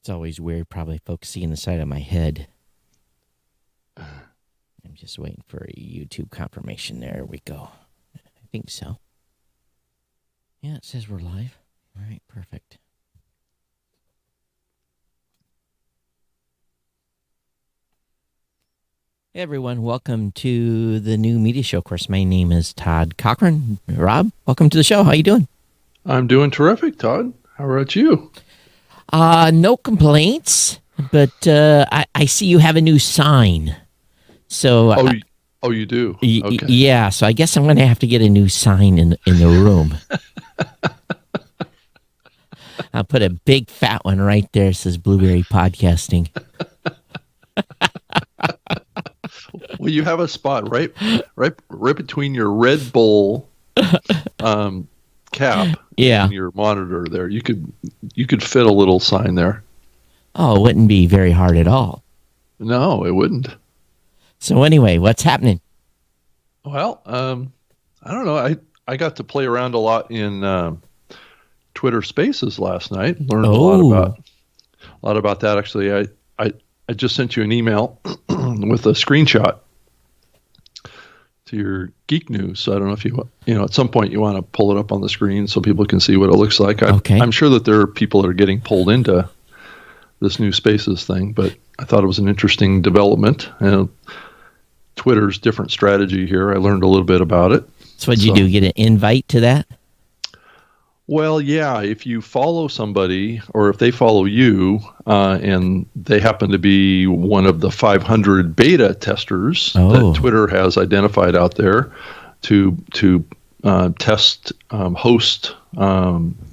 It's always weird, probably focusing on the side of my head. I'm just waiting for a YouTube confirmation. There we go. I think so. Yeah, it says we're live. All right, perfect. Hey everyone, welcome to the new media show. Of course, my name is Todd Cochran. Rob, welcome to the show. How you doing? I'm doing terrific, Todd. How about you? No complaints, but I see you have a new sign. So you do? Okay. Yeah, so I guess I'm going to have to get a new sign in the room. I'll put a big fat one right there. It says Blueberry Podcasting. Well, you have a spot right between your Red Bull cap and your monitor there. You could fit a little sign there. Oh, it wouldn't be very hard at all. No, it wouldn't. So anyway, what's happening? Well, I don't know. I got to play around a lot in Twitter Spaces last night. Learned a lot about that. Actually, I just sent you an email with a screenshot to your Geek News. So I don't know if you at some point you want to pull it up on the screen so people can see what it looks like. I'm sure that there are people that are getting pulled into this new Spaces thing, but I thought it was an interesting development. And Twitter's different strategy here. I learned a little bit about it. So what did you do? Get an invite to that? Well, yeah. If you follow somebody, or if they follow you, and they happen to be one of the 500 beta testers that Twitter has identified out there to test host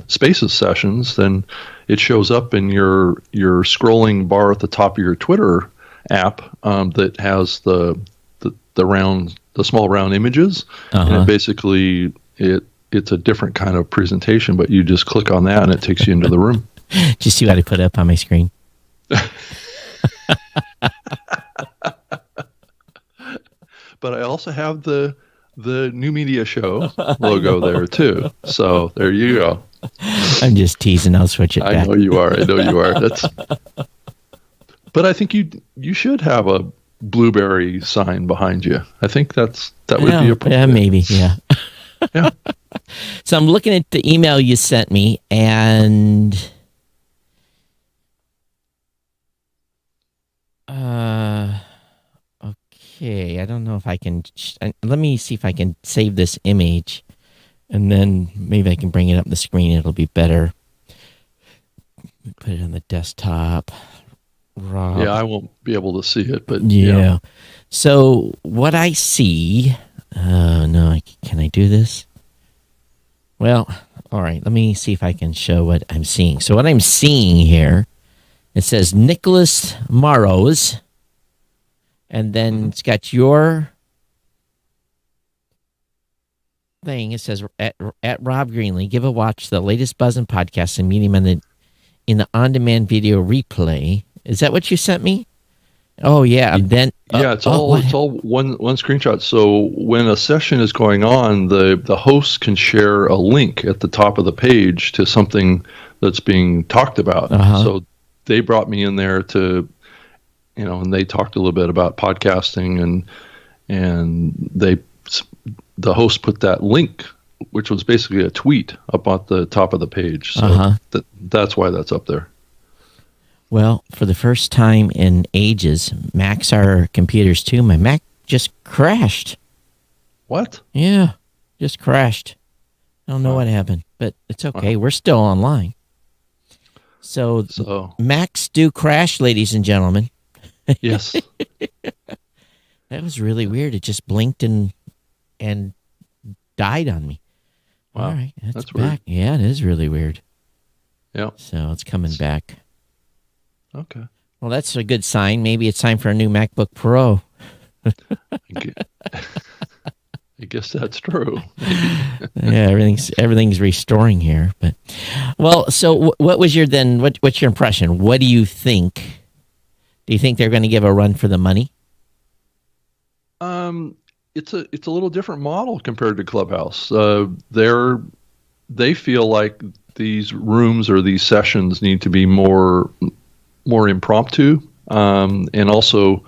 Spaces sessions, then it shows up in your scrolling bar at the top of your Twitter app that has the small round images, and basically it's a different kind of presentation, but you just click on that and it takes you into the room. Did you see what I put up on my screen? But I also have the new media show logo there too. So there you go. I'm just teasing. I'll switch it back. I know you are. But I think you should have a Blueberry sign behind you. I think that would be appropriate. Yeah, maybe. Yeah. Yeah. So I'm looking at the email you sent me, and okay, I don't know if I can. Let me see if I can save this image, and then maybe I can bring it up on the screen. It'll be better. Put it on the desktop. Rob. Yeah, I won't be able to see it, but yeah. So what I see. No, can I do this? Well, all right. Let me see if I can show what I'm seeing. So what I'm seeing here, it says Nicholas Morrows, and then it's got your thing. It says at Rob Greenlee, give a watch to the latest Buzzin' podcast and meet him in the on-demand video replay. Is that what you sent me? Oh yeah, and then it's all one screenshot. So when a session is going on, the host can share a link at the top of the page to something that's being talked about. So they brought me in there to, and they talked a little bit about podcasting, and the host put that link, which was basically a tweet, up at the top of the page. So that's why that's up there. Well, for the first time in ages, Macs are computers too. My Mac just crashed. What? Yeah, just crashed. I don't know what happened, but it's okay. We're still online. So Macs do crash, ladies and gentlemen. Yes. That was really weird. It just blinked and died on me. Wow. All right, that's back. Weird. Yeah, it is really weird. Yeah. So it's coming back. Okay. Well, that's a good sign. Maybe it's time for a new MacBook Pro. I guess that's true. Yeah, everything's restoring here. But so what was what's your impression? What do you think? Do you think they're going to give a run for the money? It's a little different model compared to Clubhouse. They feel like these rooms or these sessions need to be more more impromptu, and also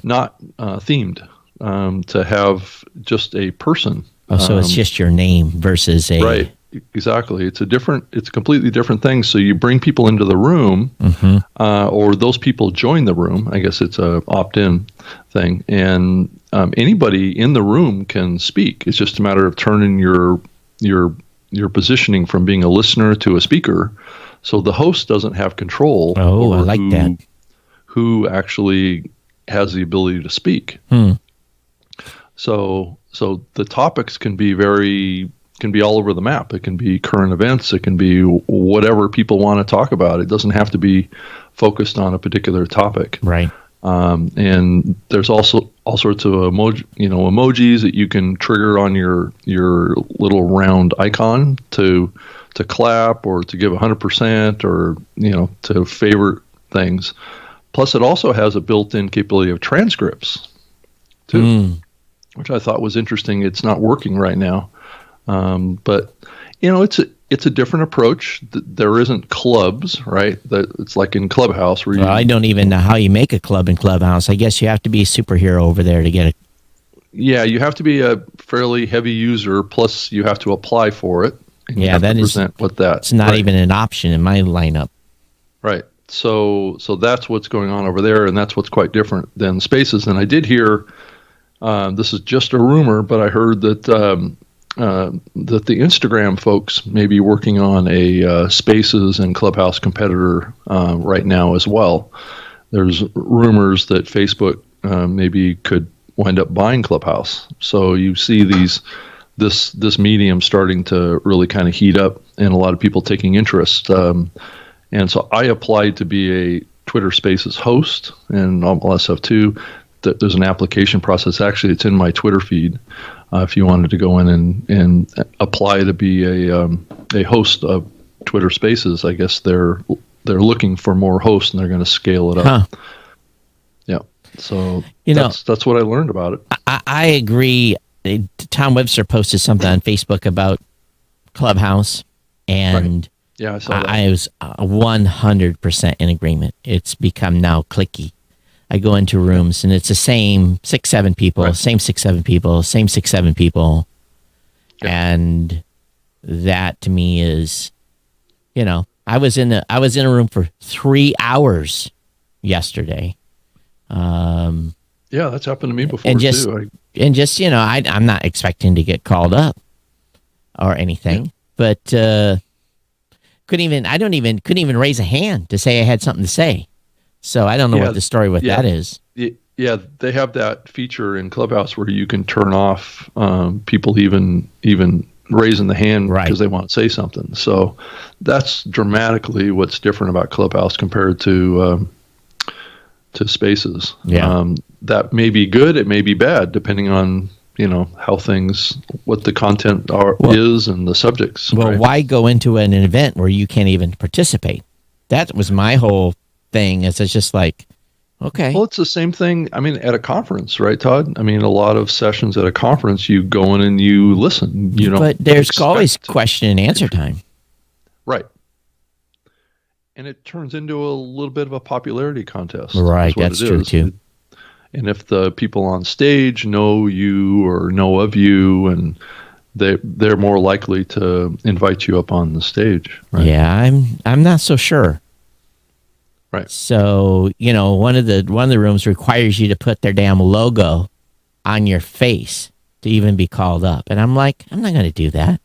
not themed, to have just a person. Oh, so it's just your name versus a... Right, exactly. It's a completely different thing. So you bring people into the room, or those people join the room. I guess it's a opt-in thing. And anybody in the room can speak. It's just a matter of turning your positioning from being a listener to a speaker. So the host doesn't have control over I like that. Who actually has the ability to speak. So the topics can be all over the map. It can be current events. It can be whatever people want to talk about. It doesn't have to be focused on a particular topic. Right. And there's also all sorts of emojis that you can trigger on your little round icon to clap or to give 100% or to favorite things. Plus, it also has a built-in capability of transcripts too, which I thought was interesting. It's not working right now, but it's a different approach. There isn't clubs, right? It's like in Clubhouse where I don't even know how you make a club in Clubhouse. I guess you have to be a superhero over there to get it. Yeah, you have to be a fairly heavy user. Plus, you have to apply for it. And you have to present what that. It's not even an option in my lineup. Right. So that's what's going on over there, and that's what's quite different than Spaces. And I did hear, this is just a rumor, but I heard that that the Instagram folks may be working on a Spaces and Clubhouse competitor right now as well. There's rumors that Facebook maybe could wind up buying Clubhouse. So you see this medium starting to really kind of heat up, and a lot of people taking interest. And so I applied to be a Twitter Spaces host, and all that stuff too. There's an application process. Actually, it's in my Twitter feed. If you wanted to go in and apply to be a host of Twitter Spaces, I guess they're looking for more hosts, and they're going to scale it up. Huh. Yeah. So that's what I learned about it. I agree. Tom Webster posted something on Facebook about Clubhouse, and right. Yeah, I saw that. I was 100% in agreement. It's become now cliquey. I go into rooms and it's the same 6-7 people, right. Same 6-7 people, same 6-7 people. Yeah. And that to me is, I was in a room for 3 hours yesterday. Yeah, that's happened to me before and just, too. I'm not expecting to get called up or anything, but couldn't even raise a hand to say I had something to say. So I don't know what the story with that is. Yeah, they have that feature in Clubhouse where you can turn off people even raising the hand because they want to say something. So that's dramatically what's different about Clubhouse compared to Spaces. Yeah. That may be good, it may be bad, depending on what the content is and the subjects. Well, why go into an event where you can't even participate? That was my whole thing. It's just like, okay. Well, it's the same thing. I mean, at a conference, right, Todd? I mean, a lot of sessions at a conference, you go in and you listen. But there's always question and answer time. Right. And it turns into a little bit of a popularity contest. Right, that's true too. And if the people on stage know you or know of you, and they're more likely to invite you up on the stage. Right? Yeah, I'm not so sure. Right. So, one of the rooms requires you to put their damn logo on your face to even be called up. And I'm like, I'm not going to do that.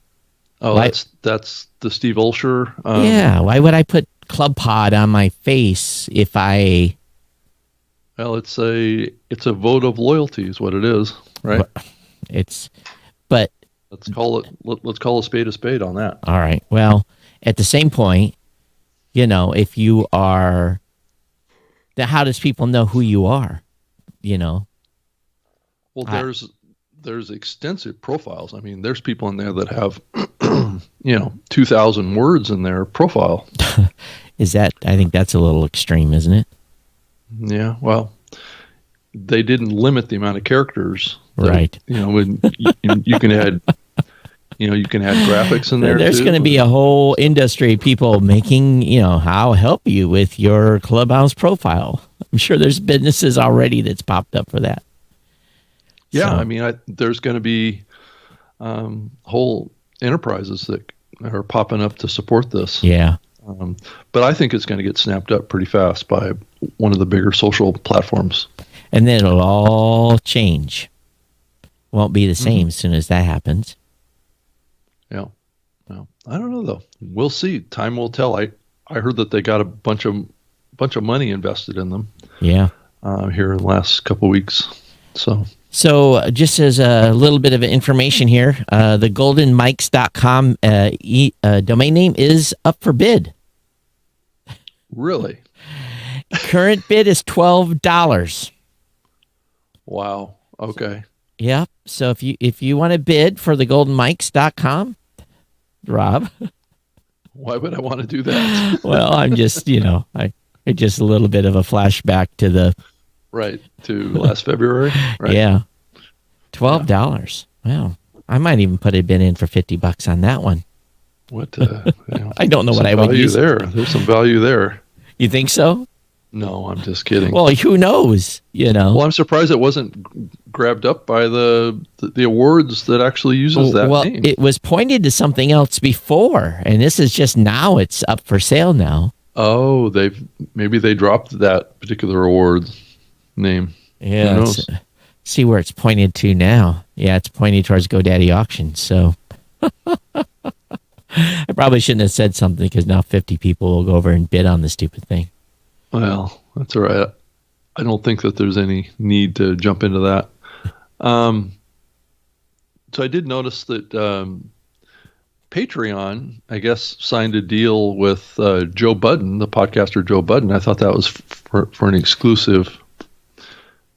Oh, that's the Steve Olsher. Yeah. Why would I put Club Pod on my face if I... Well, it's a vote of loyalty is what it is, right? But let's call a spade on that. All right. Well, at the same point, if you are, then how does people know who you are? Well, there's extensive profiles. I mean, there's people in there that have 2,000 words in their profile. I think that's a little extreme, isn't it? Yeah, well, they didn't limit the amount of characters. Right. When you can add You can add graphics in there. There's going to be a whole industry of people making, how help you with your Clubhouse profile. I'm sure there's businesses already that's popped up for that. Yeah, so. I mean, there's going to be whole enterprises that are popping up to support this. Yeah. But I think it's going to get snapped up pretty fast by one of the bigger social platforms. And then it'll all change. Won't be the same as soon as that happens. Yeah. Well, I don't know though. We'll see. Time will tell. I heard that they got a bunch of money invested in them. Yeah. Here in the last couple of weeks. So just as a little bit of information here, the goldenmics.com domain name is up for bid. Really? Current bid is $12. Wow. Okay. Yep. So if you want to bid for the goldenmics.com, Rob. Why would I want to do that? Well, I'm just, just a little bit of a flashback to the to last February. Right. Yeah. $12. Wow. I might even put a bid in for $50 on that one. What? I don't know what I would use. There's some value there. You think so? No, I'm just kidding. Well, who knows? Well, I'm surprised it wasn't grabbed up by the awards that actually uses that name. Well, it was pointed to something else before, and this is just now. It's up for sale now. Oh, maybe they dropped that particular award name. Yeah. See where it's pointed to now. Yeah, it's pointing towards GoDaddy auctions. So I probably shouldn't have said something because now 50 people will go over and bid on the stupid thing. Well, that's all right. I don't think that there's any need to jump into that. So I did notice that Patreon, I guess, signed a deal with Joe Budden, the podcaster Joe Budden. I thought that was for an exclusive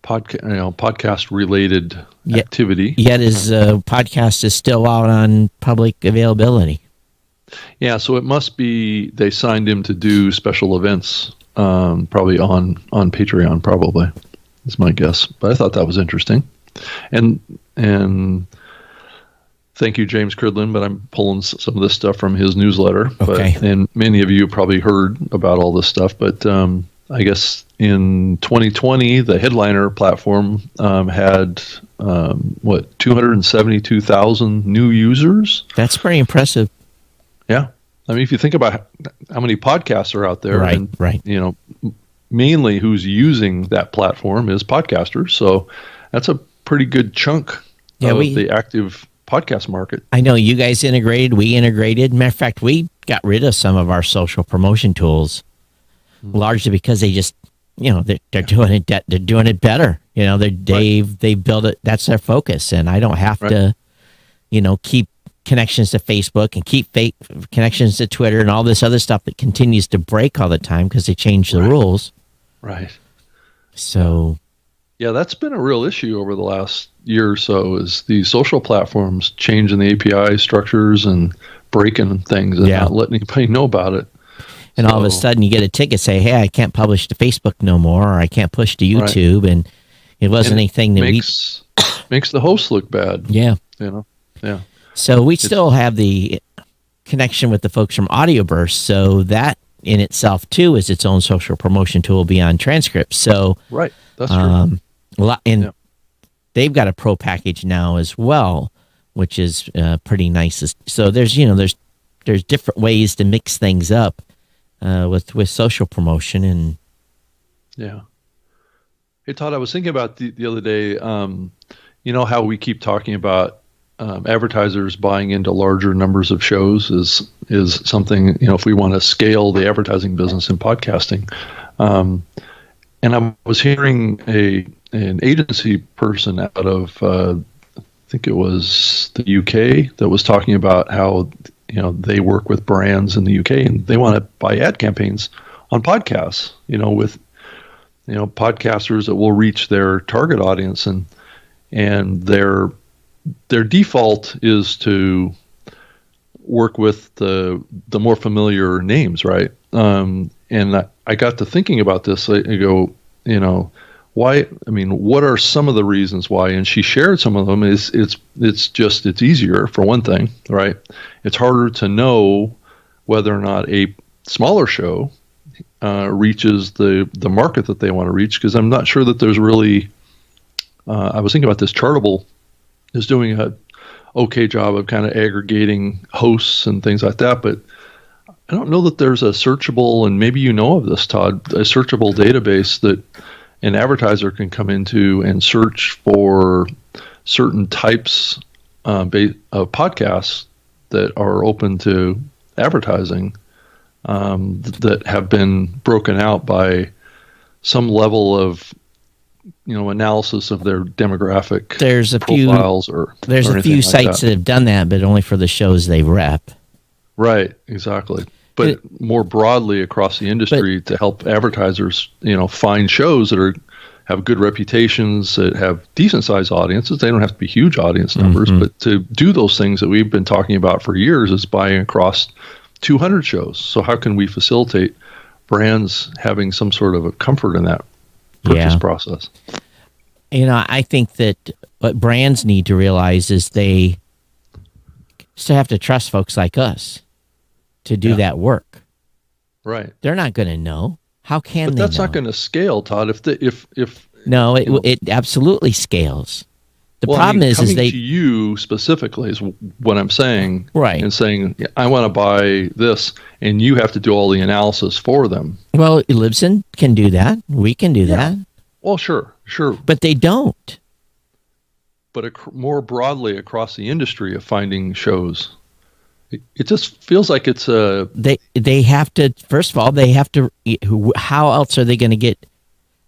podcast-related activity. Yet his podcast is still out on public availability. Yeah, so it must be they signed him to do special events. Probably on Patreon, probably is my guess. But I thought that was interesting, and thank you, James Cridlin. But I'm pulling some of this stuff from his newsletter. Okay. And many of you probably heard about all this stuff. But I guess in 2020, the Headliner platform had 272,000 new users. That's pretty impressive. Yeah. I mean, if you think about how many podcasts are out there, right. Mainly who's using that platform is podcasters. So that's a pretty good chunk of the active podcast market. I know you guys integrated, we integrated. Matter of fact, we got rid of some of our social promotion tools, largely because they just, they're doing it. They're doing it better. They built it. That's their focus, and I don't have to, keep connections to Facebook and keep fake connections to Twitter and all this other stuff that continues to break all the time because they change the rules. Right. So. Yeah, that's been a real issue over the last year or so is the social platforms changing the API structures and breaking things and not letting anybody know about it. And all of a sudden you get a ticket say, hey, I can't publish to Facebook no more, or I can't push to YouTube. And it wasn't anything that makes the host look bad. Yeah. Yeah. So we still have the connection with the folks from AudioBurst. So that in itself, too, is its own social promotion tool beyond transcripts. So that's true. They've got a pro package now as well, which is pretty nice. So there's different ways to mix things up with social promotion. And yeah. Hey, Todd, I was thinking about the other day, how we keep talking about advertisers buying into larger numbers of shows is something, if we want to scale the advertising business in podcasting. And I was hearing an agency person out of, I think it was the UK, that was talking about how, they work with brands in the UK and they want to buy ad campaigns on podcasts, with, podcasters that will reach their target audience and their default is to work with the more familiar names, right? And I got to thinking about this. I go, why? I mean, what are some of the reasons why? And she shared some of them. It's easier for one thing, right? It's harder to know whether or not a smaller show reaches the market that they want to reach, because I'm not sure that there's really. I was thinking about this. Chartable is doing a okay job of kind of aggregating hosts and things like that, but I don't know that there's a searchable, and maybe you know of this, Todd, a searchable database that an advertiser can come into and search for certain types of podcasts that are open to advertising, that have been broken out by some level of analysis of their demographic profiles. There's a few sites that have done that, but only for the shows they rep. Right, exactly. But more broadly across the industry, to help advertisers, find shows that have good reputations, that have decent sized audiences. They don't have to be huge audience numbers, but to do those things that we've been talking about for years is buying across 200 shows. So how can we facilitate brands having some sort of a comfort in that purchase process? I think that what brands need to realize is they still have to trust folks like us to do that work. Right. They're not going to know. How can they know? But that's not going to scale, Todd. No, it absolutely scales. The problem is coming to you specifically is what I'm saying. Right. And saying, I want to buy this, and you have to do all the analysis for them. Well, Libsyn can do that. We can do that. Well, sure. But they don't. But more broadly across the industry of finding shows, it just feels like it's a... They have to, first of all, how else are they going to get...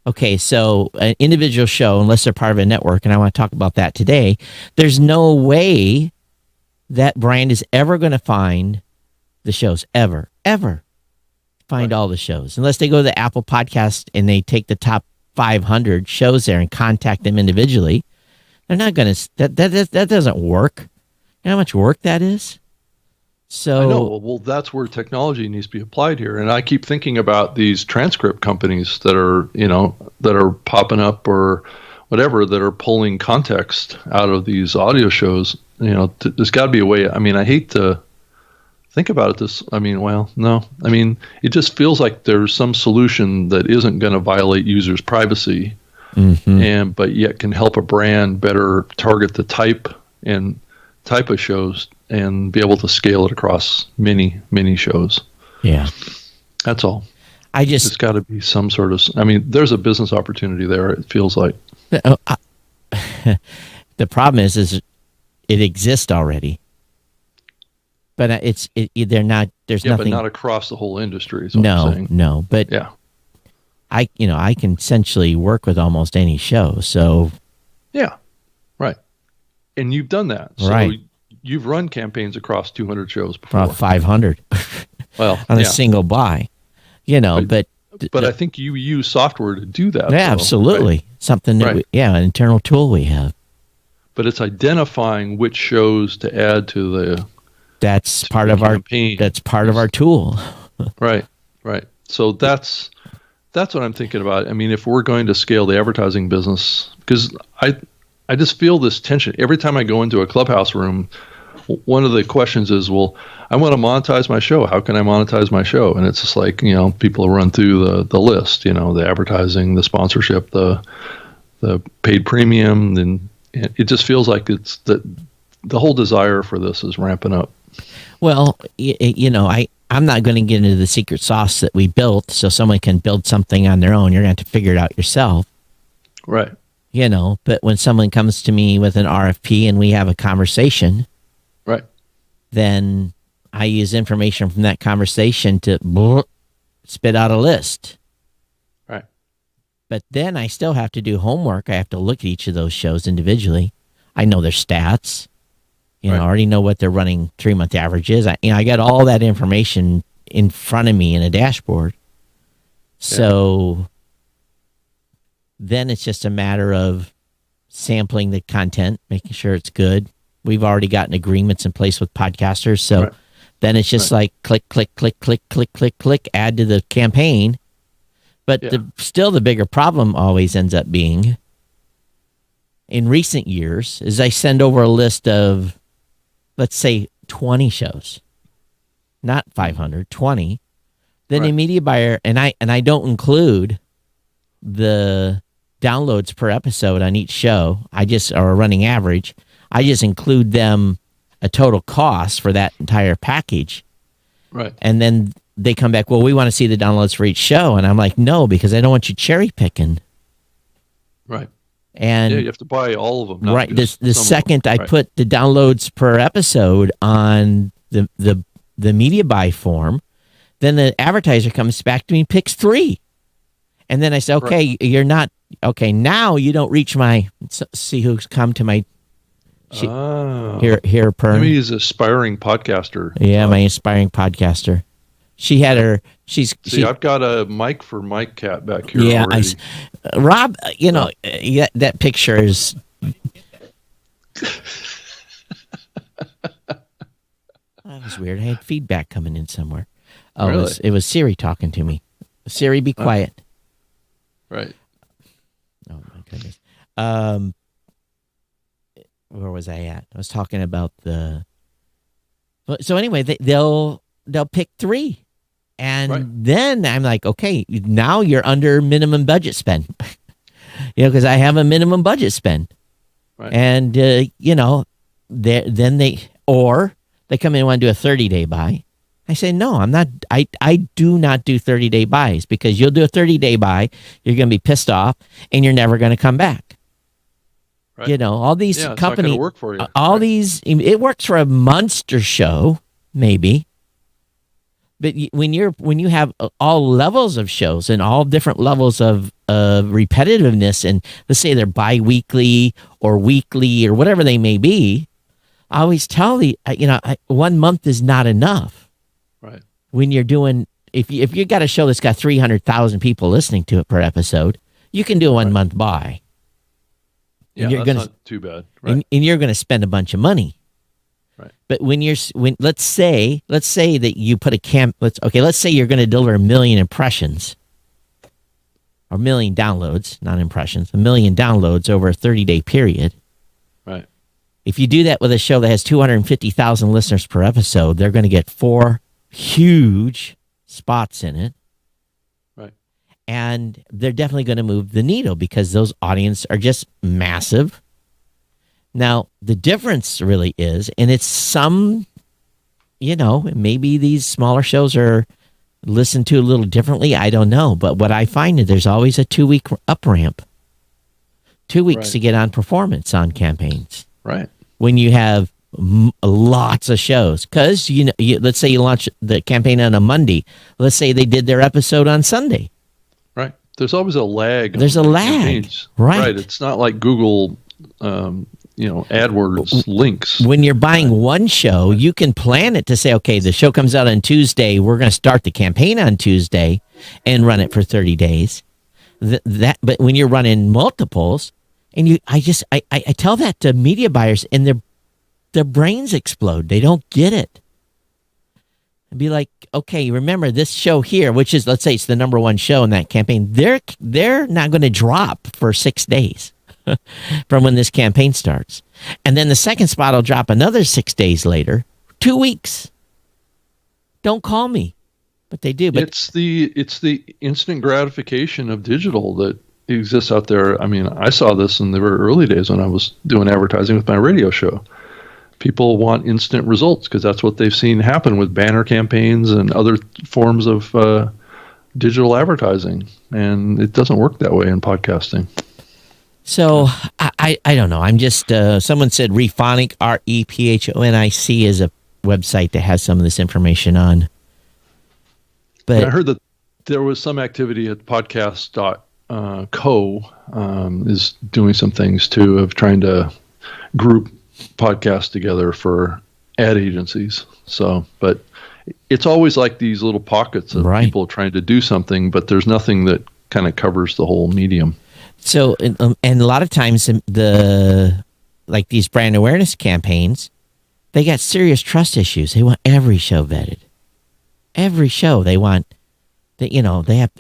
Okay, so an individual show, unless they're part of a network, and I want to talk about that today, there's no way that brand is ever going to find the shows, ever find all the shows, unless they go to the Apple Podcast and they take the top 500 shows there and contact them individually. They're not going to, that doesn't work. You know how much work that is? So, I know. Well, that's where technology needs to be applied here. And I keep thinking about these transcript companies that are popping up or whatever, that are pulling context out of these audio shows. There's got to be a way. I mean, I hate to think about it. It just feels like there's some solution that isn't going to violate users' privacy, but yet can help a brand better target the type of shows and be able to scale it across many, many shows. Yeah. That's all. It's got to be some sort of, there's a business opportunity there, it feels like. The problem is it exists already. But they're not, there's nothing. But not across the whole industry is what I'm saying. No, but yeah. I can essentially work with almost any show, so. Yeah, right. And you've done that. Right. So you've run campaigns across 200 shows before. 500. Well, on a single buy, but I think you use software to do that. Yeah, absolutely. Right? Something that an internal tool we have. But it's identifying which shows to add to the. That's part of our campaign. That's part of our tool. Right. So that's what I'm thinking about. If we're going to scale the advertising business, because I just feel this tension every time I go into a Clubhouse room. One of the questions is, well, I want to monetize my show. How can I monetize my show? And it's just like, people run through the list, the advertising, the sponsorship, the paid premium. And it just feels like it's the whole desire for this is ramping up. Well, I'm not going to get into the secret sauce that we built so someone can build something on their own. You're going to have to figure it out yourself. Right. But when someone comes to me with an RFP and we have a conversation, right, then I use information from that conversation to spit out a list. Right. But then I still have to do homework. I have to look at each of those shows individually. I know their stats. I already know what their running 3-month average is. I got all that information in front of me in a dashboard. So then it's just a matter of sampling the content, making sure it's good. We've already gotten agreements in place with podcasters. So then it's just like click, click, click, click, click, click, click, add to the campaign. But still the bigger problem always ends up being, in recent years, is I send over a list of, let's say, 20 shows, not 500, 20. Then a media buyer, and I don't include the downloads per episode on each show. Or a running average. I just include them a total cost for that entire package. Right. And then they come back, well, we want to see the downloads for each show. And I'm like, no, because I don't want you cherry picking. Right. And you have to buy all of them. Right. The second I put the downloads per episode on the media buy form, then the advertiser comes back to me and picks 3. And then I say, okay, you're not, okay, now you don't reach my, see who's come to my, here, Pern. Maybe he's an aspiring podcaster. Yeah, my aspiring podcaster. She had her. I've got a mic for Mike Cat back here. Yeah, already. Rob. That picture is. That was weird. I had feedback coming in somewhere. Oh, really? It was Siri talking to me. Siri, be quiet. Right. Oh my goodness. Where was I at? I was talking about the. So anyway, they'll pick 3. And then I'm like, okay, now you're under minimum budget spend. Because I have a minimum budget spend. Right. And, then they come in and want to do a 30-day buy. I say, no, I'm not. I do not do 30-day buys, because you'll do a 30-day buy, you're going to be pissed off, and you're never going to come back. Right. All these companies, work for you. All these, it works for a monster show, maybe. But when you have all levels of shows and all different levels of repetitiveness, and let's say they're bi-weekly or weekly or whatever they may be, I always tell 1 month is not enough. Right. When you're doing, if you got a show that's got 300,000 people listening to it per episode, you can do a 1 month buy. Yeah, that's not too bad. Right. And you're going to spend a bunch of money. Right. But let's say that you put let's say you're going to deliver 1 million impressions, or 1 million downloads, not impressions, 1 million downloads over a 30-day period. Right. If you do that with a show that has 250,000 listeners per episode, they're going to get 4 huge spots in it. Right. And they're definitely going to move the needle, because those audiences are just massive. Now, the difference really is, and it's some, maybe these smaller shows are listened to a little differently. I don't know. But what I find is there's always a 2-week up ramp. 2 weeks to get on performance on campaigns. Right. When you have lots of shows. Because, let's say you launch the campaign on a Monday. Let's say they did their episode on Sunday. Right. There's always a lag. There's a lag. Campaigns. Right. It's not like Google... AdWords links. When you're buying one show, you can plan it to say, okay, the show comes out on Tuesday. We're going to start the campaign on Tuesday and run it for 30 days. But when you're running multiples, and I tell that to media buyers, and their brains explode. They don't get it. And be like, okay, remember this show here, which is, let's say it's the number 1 show in that campaign. They're not going to drop for 6 days. From when this campaign starts. And then the second spot will drop another 6 days later. 2 weeks. Don't call me. But they do. But it's the instant gratification of digital that exists out there. I mean, I saw this in the very early days when I was doing advertising with my radio show. People want instant results because that's what they've seen happen with banner campaigns and other forms of digital advertising. And it doesn't work that way in podcasting. So I don't know. I'm just someone said Rephonic, REPHONIC is a website that has some of this information on. But I heard that there was some activity at podcast.co is doing some things too, of trying to group podcasts together for ad agencies. So, but it's always like these little pockets of people trying to do something, but there's nothing that kind of covers the whole medium. So, and a lot of times like these brand awareness campaigns, they got serious trust issues. They want every show vetted. Every show they want that, they have,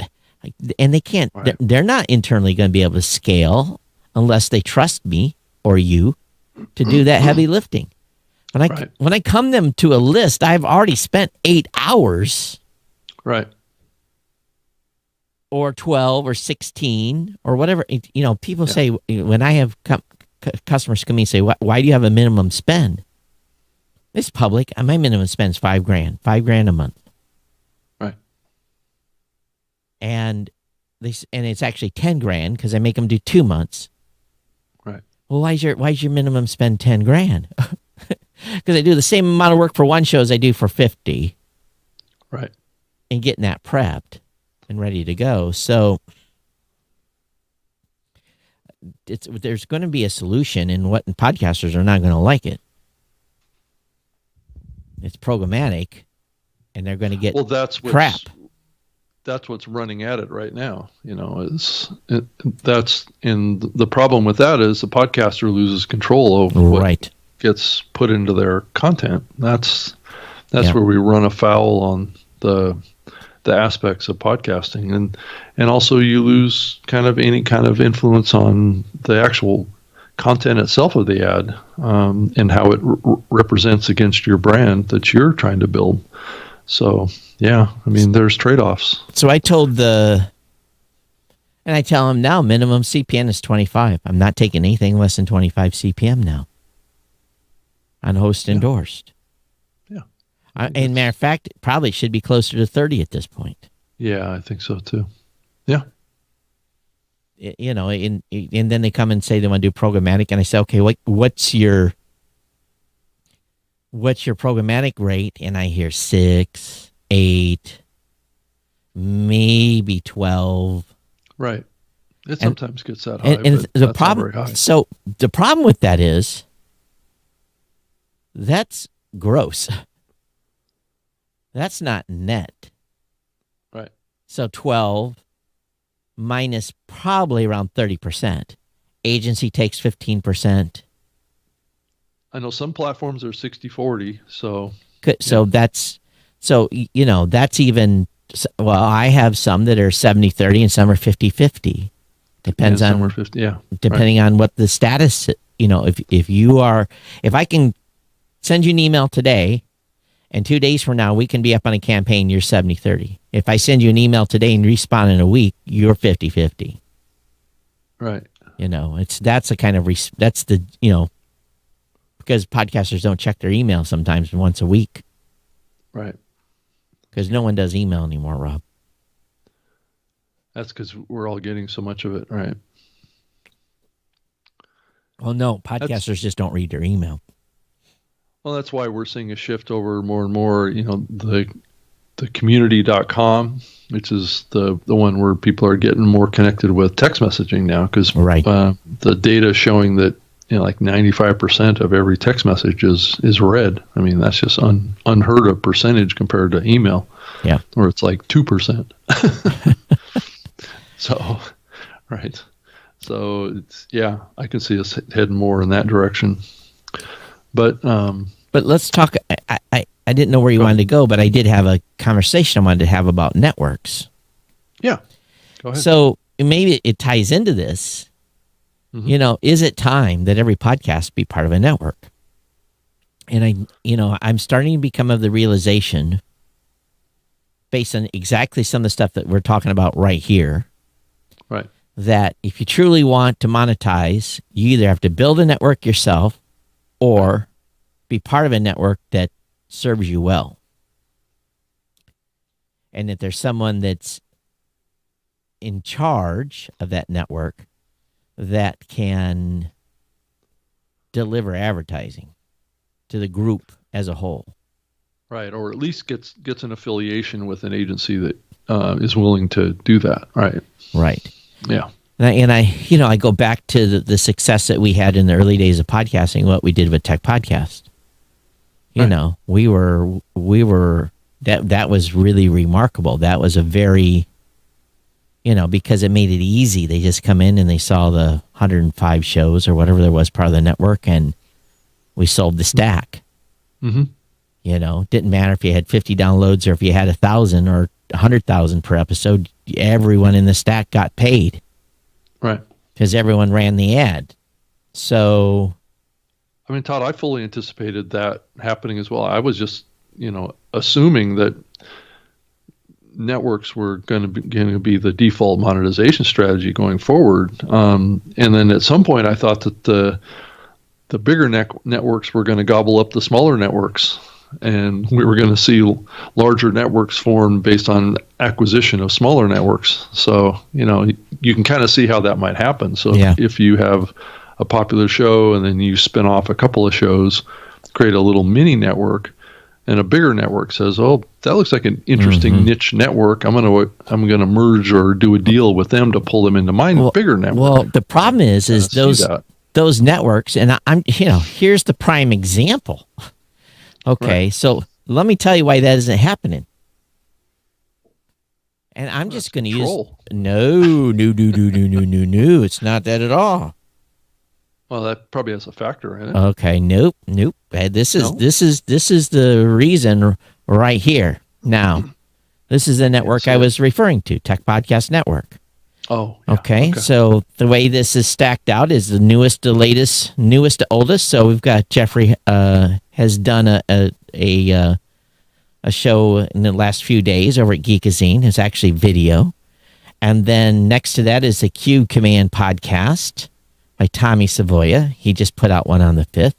And they can't, Right. they're not internally going to be able to scale unless they trust me or you to do that heavy lifting. When I come them to a list, I've already spent 8 hours. Right. Or 12 or 16 or whatever. People say, when I have customers come in and say, why do you have a minimum spend? It's public. My minimum spend is $5,000, $5,000 a month. Right. And it's actually $10,000 because I make them do 2 months. Right. Well, why's your minimum spend $10,000? Because I do the same amount of work for one show as I do for 50. Right. And getting that prepped and ready to go. So there's going to be a solution, and podcasters are not going to like it. It's programmatic, and they're going to get crap. That's what's running at it right now. The problem with that is the podcaster loses control of what gets put into their content. That's where we run afoul on the aspects of podcasting, and also you lose kind of any kind of influence on the actual content itself of the ad, and how it represents against your brand that you're trying to build. So there's trade-offs. So I told and I tell them now, minimum CPM is 25. I'm not taking anything less than 25 CPM now on host endorsed. And matter of fact, it probably should be closer to 30 at this point. Yeah, I think so too. Yeah. And then they come and say they want to do programmatic, and I say, okay, what's your programmatic rate? And I hear 6, 8, maybe 12. Right. It sometimes gets that high. And the problem, so the problem with that is that's gross. That's not net. Right. So 12 minus probably around 30%. Agency takes 15%. I know some platforms are 60-40, so. So that's even, well, I have some that are 70-30 and some are 50-50. Depends on, some are 50, depending on what the status, if I can send you an email today, and 2 days from now, we can be up on a campaign, you're 70-30. If I send you an email today and respond in a week, you're 50-50. Right. That's because podcasters don't check their email sometimes once a week. Right. Because no one does email anymore, Rob. That's because we're all getting so much of it, right? Well, no, podcasters just don't read their email. Well, that's why we're seeing a shift over more and more, the community.com, which is the one where people are getting more connected with text messaging now, because the data is showing that like 95% of every text message is read. I mean, that's just unheard of percentage compared to email, where it's like 2%. So, right. So it's, I can see us heading more in that direction. But let's talk. I didn't know where you wanted to go, but I did have a conversation I wanted to have about networks. Yeah, go ahead. So maybe it ties into this. Mm-hmm. Is it time that every podcast be part of a network? And I'm starting to become of the realization, based on exactly some of the stuff that we're talking about right here, right, that if you truly want to monetize, you either have to build a network yourself, or be part of a network that serves you well. And that there's someone that's in charge of that network that can deliver advertising to the group as a whole. Right, or at least gets an affiliation with an agency that is willing to do that. Right. Right. Yeah. And I go back to the success that we had in the early days of podcasting, what we did with Tech Podcast. We were that was really remarkable. That was a very, because it made it easy. They just come in and they saw the 105 shows or whatever there was part of the network, and we sold the stack. Mm-hmm. Didn't matter if you had 50 downloads or if you had 1,000 or 100,000 per episode, everyone in the stack got paid. Right. Because everyone ran the ad. So, I mean, Todd, I fully anticipated that happening as well. I was just, assuming that networks were going to be the default monetization strategy going forward. And then at some point, I thought that the bigger networks were going to gobble up the smaller networks, and we were going to see larger networks form based on acquisition of smaller networks. So, you can kind of see how that might happen. So if you have a popular show and then you spin off a couple of shows, create a little mini network, and a bigger network says, "Oh, that looks like an interesting niche network. I'm gonna merge or do a deal with them to pull them into my bigger network." Well, the problem is those networks, and here's the prime example. Okay, so let me tell you why that isn't happening. And I'm just going to use no. It's not that at all. Well, that probably has a factor in it. Okay, nope. This is the reason right here. Now, this is the network I was referring to, Tech Podcast Network. Oh, yeah. Okay. So the way this is stacked out is the newest to oldest. So we've got Jeffrey has done a show in the last few days over at Geekazine. It's actually video. And then next to that is the Q Command podcast by Tommy Savoya. He just put out one on the 5th.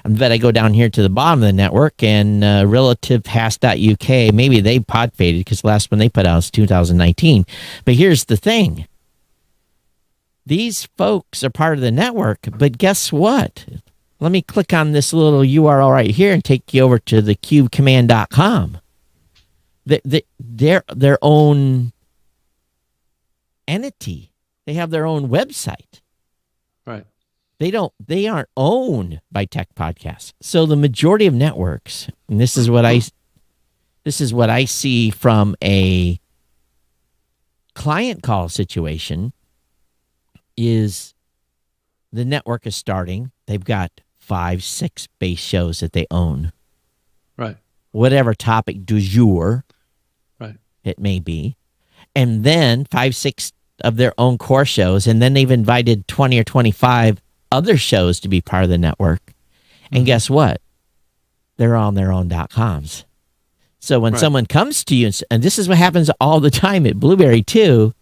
But I go down here to the bottom of the network, and RelativePass.uk, maybe they pod faded because the last one they put out was 2019. But here's the thing. These folks are part of the network, but guess what? Let me click on this little URL right here and take you over to thecubecommand.com. They're their own entity. They have their own website. Right. They aren't owned by Tech Podcasts. So the majority of networks, and this is what I see from a client call situation, is the network is starting. They've got 5-6 base shows that they own. Right. Whatever topic du jour. Right. It may be. And then 5-6 of their own core shows, and then they've invited 20 or 25 other shows to be part of the network. And guess what? They're on their own .coms. So when someone comes to you, and this is what happens all the time at Blueberry too,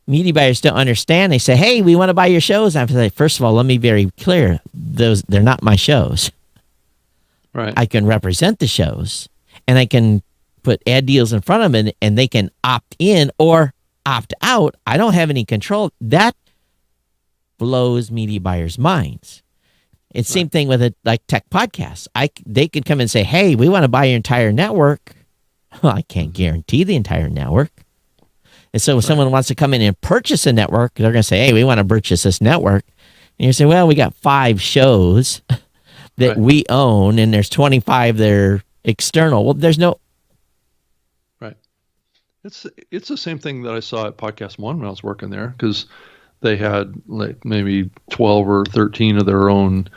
media buyers don't understand. They say, "Hey, we want to buy your shows." I'm like, first of all, let me be very clear. They're not my shows. Right. I can represent the shows, and I can put ad deals in front of them, and they can opt in or opt out. I don't have any control. That blows media buyers' minds. It's same thing with like Tech Podcasts. They could come and say, "Hey, we want to buy your entire network." Well, I can't guarantee the entire network. And so if someone wants to come in and purchase a network, they're going to say, "Hey, we want to purchase this network." And you say, "Well, we got 5 shows that we own, and there's 25 that are external." Well, there's no. Right. It's the same thing that I saw at Podcast One when I was working there, because they had like maybe 12 or 13 of their own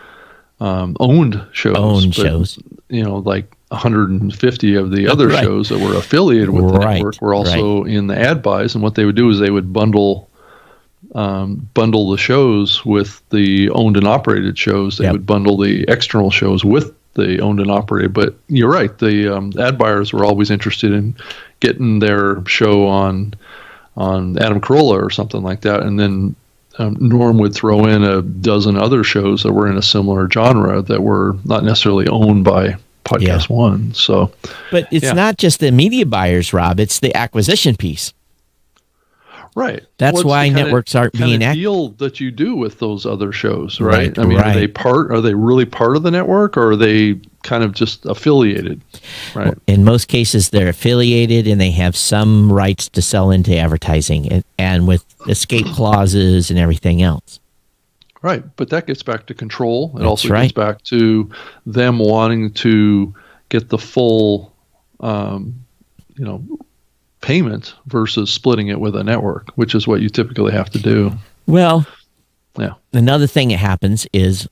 owned shows. Like 150 of the other shows that were affiliated with the network were also in the ad buys. And what they would do is they would bundle the shows with the owned and operated shows. They would bundle the external shows with the owned and operated. But you're right, the ad buyers were always interested in getting their show on Adam Carolla or something like that, and then Norm would throw in a dozen other shows that were in a similar genre that were not necessarily owned by Podcast One. So, but it's not just the media buyers, Rob. It's the acquisition piece. Right. That's why networks aren't being deal that you do with those other shows, right? I mean, are they really part of the network, or are they kind of just affiliated? Right. Well, in most cases, they're affiliated and they have some rights to sell into advertising and with escape clauses and everything else. Right. But that gets back to control. It also gets back to them wanting to get the full, payment versus splitting it with a network, which is what you typically have to do. Well, another thing that happens is,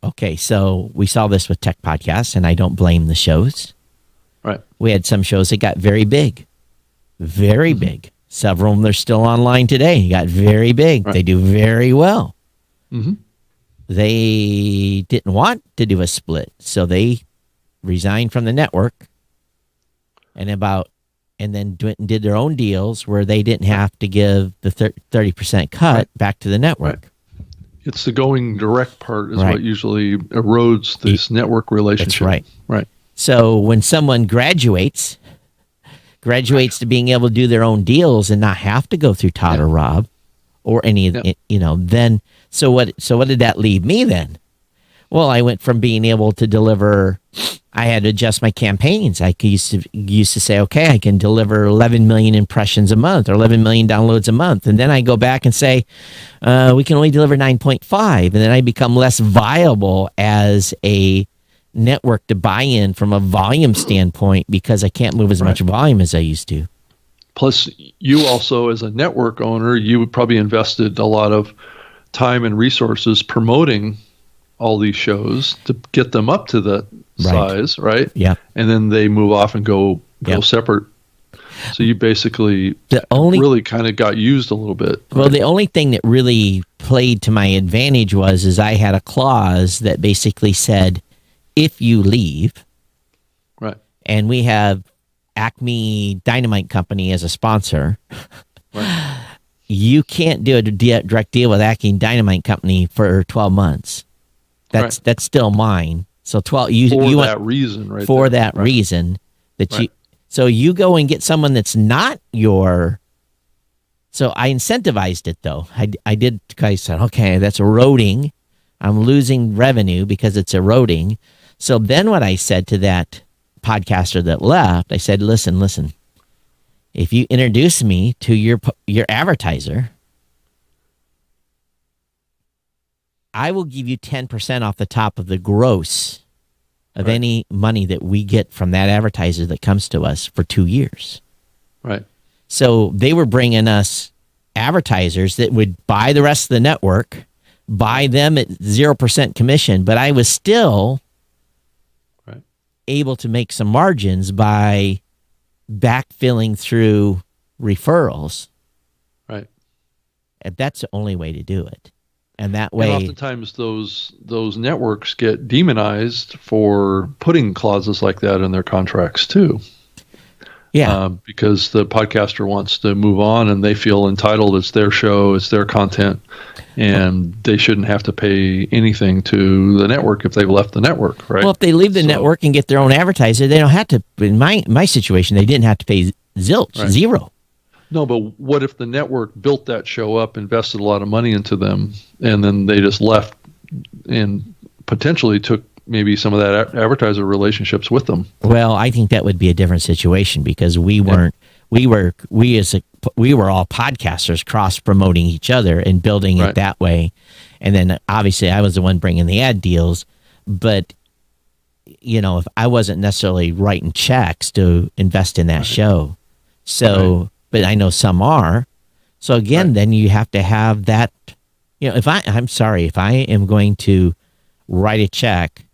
okay, so we saw this with Tech Podcasts, and I don't blame the shows. Right. We had some shows that got very big. very big. Several of them are still online today. Got very big. Right. They do very well. Mm-hmm. They didn't want to do a split, so they resigned from the network, and then did their own deals where they didn't have to give the 30% cut back to the network. Right. It's the going direct part is what usually erodes this network relationship. That's right. Right. So when someone graduates to being able to do their own deals and not have to go through Todd or Rob or any, then so what did that leave me then? Well, I went from being able to deliver, I had to adjust my campaigns. I used to say, okay, I can deliver 11 million impressions a month or 11 million downloads a month. And then I go back and say, we can only deliver 9.5. And then I become less viable as a network to buy in from a volume standpoint because I can't move as much volume as I used to. Plus, you also, as a network owner, you probably invested a lot of time and resources promoting all these shows to get them up to the size, right? Yeah. And then they move off and go separate. So you basically really kind of got used a little bit. Well, the only thing that really played to my advantage was I had a clause that basically said, if you leave, right, and we have Acme Dynamite Company as a sponsor, right, you can't do a direct deal with Acme Dynamite Company for 12 months. That's still mine. So 12 reason, right? For that reason that you go and get someone that's not your. So I incentivized it though. I said, okay, that's eroding. I'm losing revenue because it's eroding. So then what I said to that podcaster that left, I said, listen, if you introduce me to your advertiser, I will give you 10% off the top of the gross of any money that we get from that advertiser that comes to us for 2 years. Right. So they were bringing us advertisers that would buy the rest of the network, buy them at 0% commission, but I was still able to make some margins by backfilling through referrals. Right. And that's the only way to do it. And that way, and oftentimes those networks get demonized for putting clauses like that in their contracts too. Yeah, because the podcaster wants to move on and they feel entitled. It's their show, it's their content, and they shouldn't have to pay anything to the network if they've left the network, right? Well, if they leave the network and get their own advertiser, they don't have to. In my situation, they didn't have to pay zilch, zero. No, but what if the network built that show up, invested a lot of money into them, and then they just left and potentially took maybe some of that advertiser relationships with them? Well, I think that would be a different situation because we were all podcasters cross promoting each other and building it that way. And then obviously I was the one bringing the ad deals, but if I wasn't necessarily writing checks to invest in that show. So, but I know some are. So again, then you have to have that, if I am going to write a check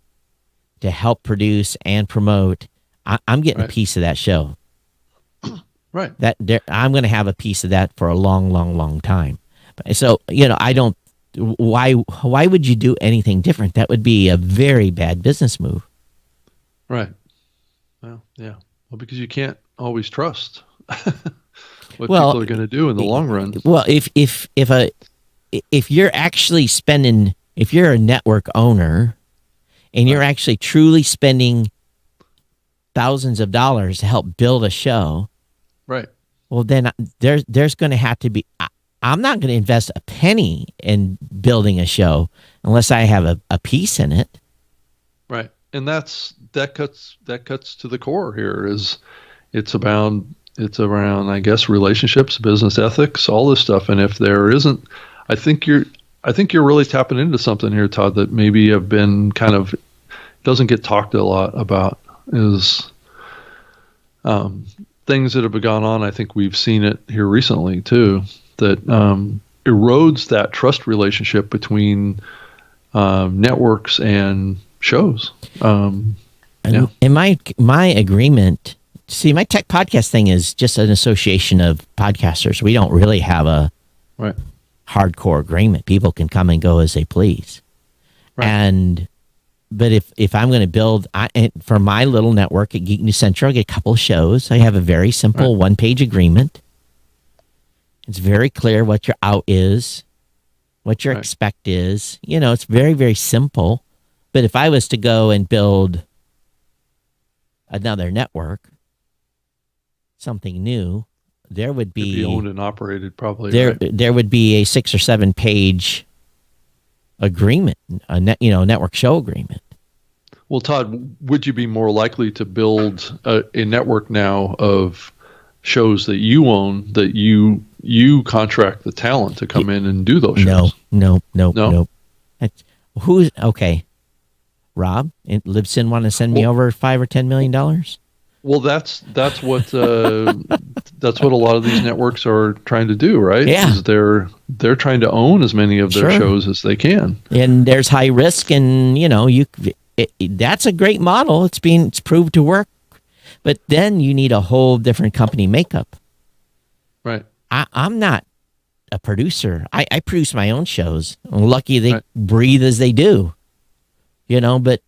to help produce and promote, I'm getting a piece of that show. Right. I'm going to have a piece of that for a long, long, long time. So, I don't, why would you do anything different? That would be a very bad business move. Right. Well, yeah. Well, because you can't always trust what people are going to do in the long run. Well, if you're actually spending, if you're a network owner and you're actually truly spending thousands of dollars to help build a show, right? Well, then there's going to have to be. I'm not going to invest a penny in building a show unless I have a piece in it. Right, and that cuts to the core here. It's around, I guess, relationships, business ethics, all this stuff. And if there isn't, I think you're really tapping into something here, Todd, that maybe have been kind of doesn't get talked a lot about is things that have gone on. I think we've seen it here recently too, that erodes that trust relationship between networks and shows. And my agreement see, my tech podcast thing is just an association of podcasters. We don't really have a hardcore agreement. People can come and go as they please. Right. But if I'm going to build for my little network at Geek News Central, I get a couple of shows. I have a very simple one-page agreement. It's very clear what your out is, what your expect is. It's very, very simple. But if I was to go and build another network, something new, there would be owned and operated probably. There would be a 6 or 7 page agreement, network show agreement. Well, Todd, would you be more likely to build a network now of shows that you own, that you contract the talent to come in and do those shows? No. Who's okay? Rob, Libsyn want to send me over $5 or $10 million? Well, that's what that's what a lot of these networks are trying to do, right? Yeah, is they're trying to own as many of their shows as they can. And there's high risk, and that's a great model. It's proved to work, but then you need a whole different company makeup. Right. I'm not a producer. I produce my own shows. I'm lucky they breathe as they do, but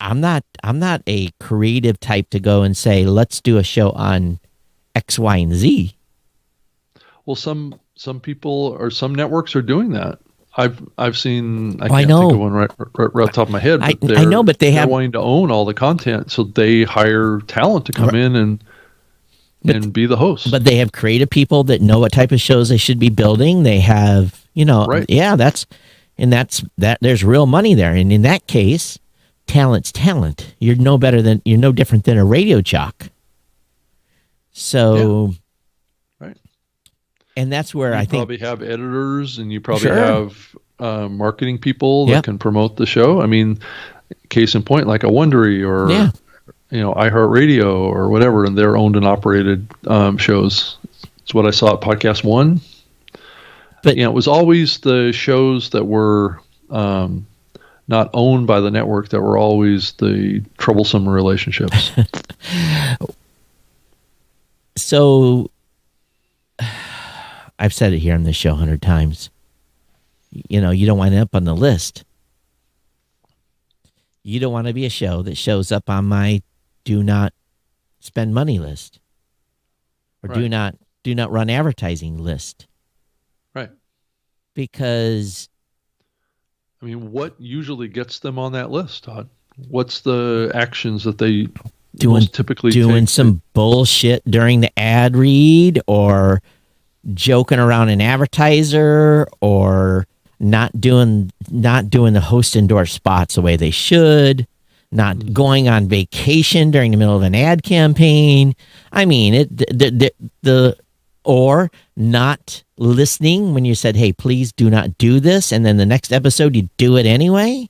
I'm not a creative type to go and say, let's do a show on X, Y, and Z. Well, some people or some networks are doing that. I've seen. I can't think of one right off the top of my head. But I know, but they're wanting to own all the content, so they hire talent to come in and be the host. But they have creative people that know what type of shows they should be building. They have, that's there's real money there, and in that case, talent's talent. You're no different than a radio jock. So, and that's where I think you probably have editors, and you probably have marketing people that can promote the show. I mean, case in point, like a Wondery or iHeartRadio or whatever, and they're owned and operated shows. It's what I saw at Podcast One. But it was always the shows that were not owned by the network that were always the troublesome relationships. So I've said it here on this show 100 times. You don't want to end up on the list. You don't want to be a show that shows up on my do not spend money list or do not run advertising list. Right. Because I mean, what usually gets them on that list, Todd? What's the actions that they typically doing take? Some bullshit during the ad read, or joking around an advertiser, or not doing the host endorsed spots the way they should, not going on vacation during the middle of an ad campaign. I mean, or not listening when you said, hey, please do not do this, and then the next episode you do it anyway.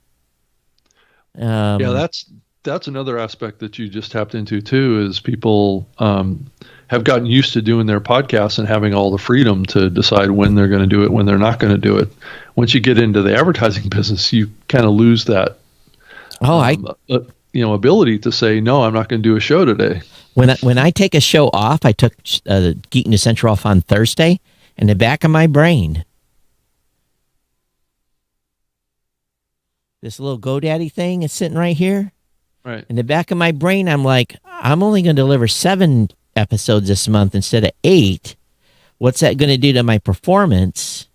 That's another aspect that you just tapped into too, is people have gotten used to doing their podcasts and having all the freedom to decide when they're going to do it, when they're not going to do it. Once you get into the advertising business, you kind of lose that ability to say, no, I'm not going to do a show today. When I take a show off, I took Geek News Central off on Thursday, in the back of my brain, this little GoDaddy thing is sitting right here. Right. In the back of my brain, I'm like, I'm only going to deliver 7 episodes this month instead of 8. What's that going to do to my performance?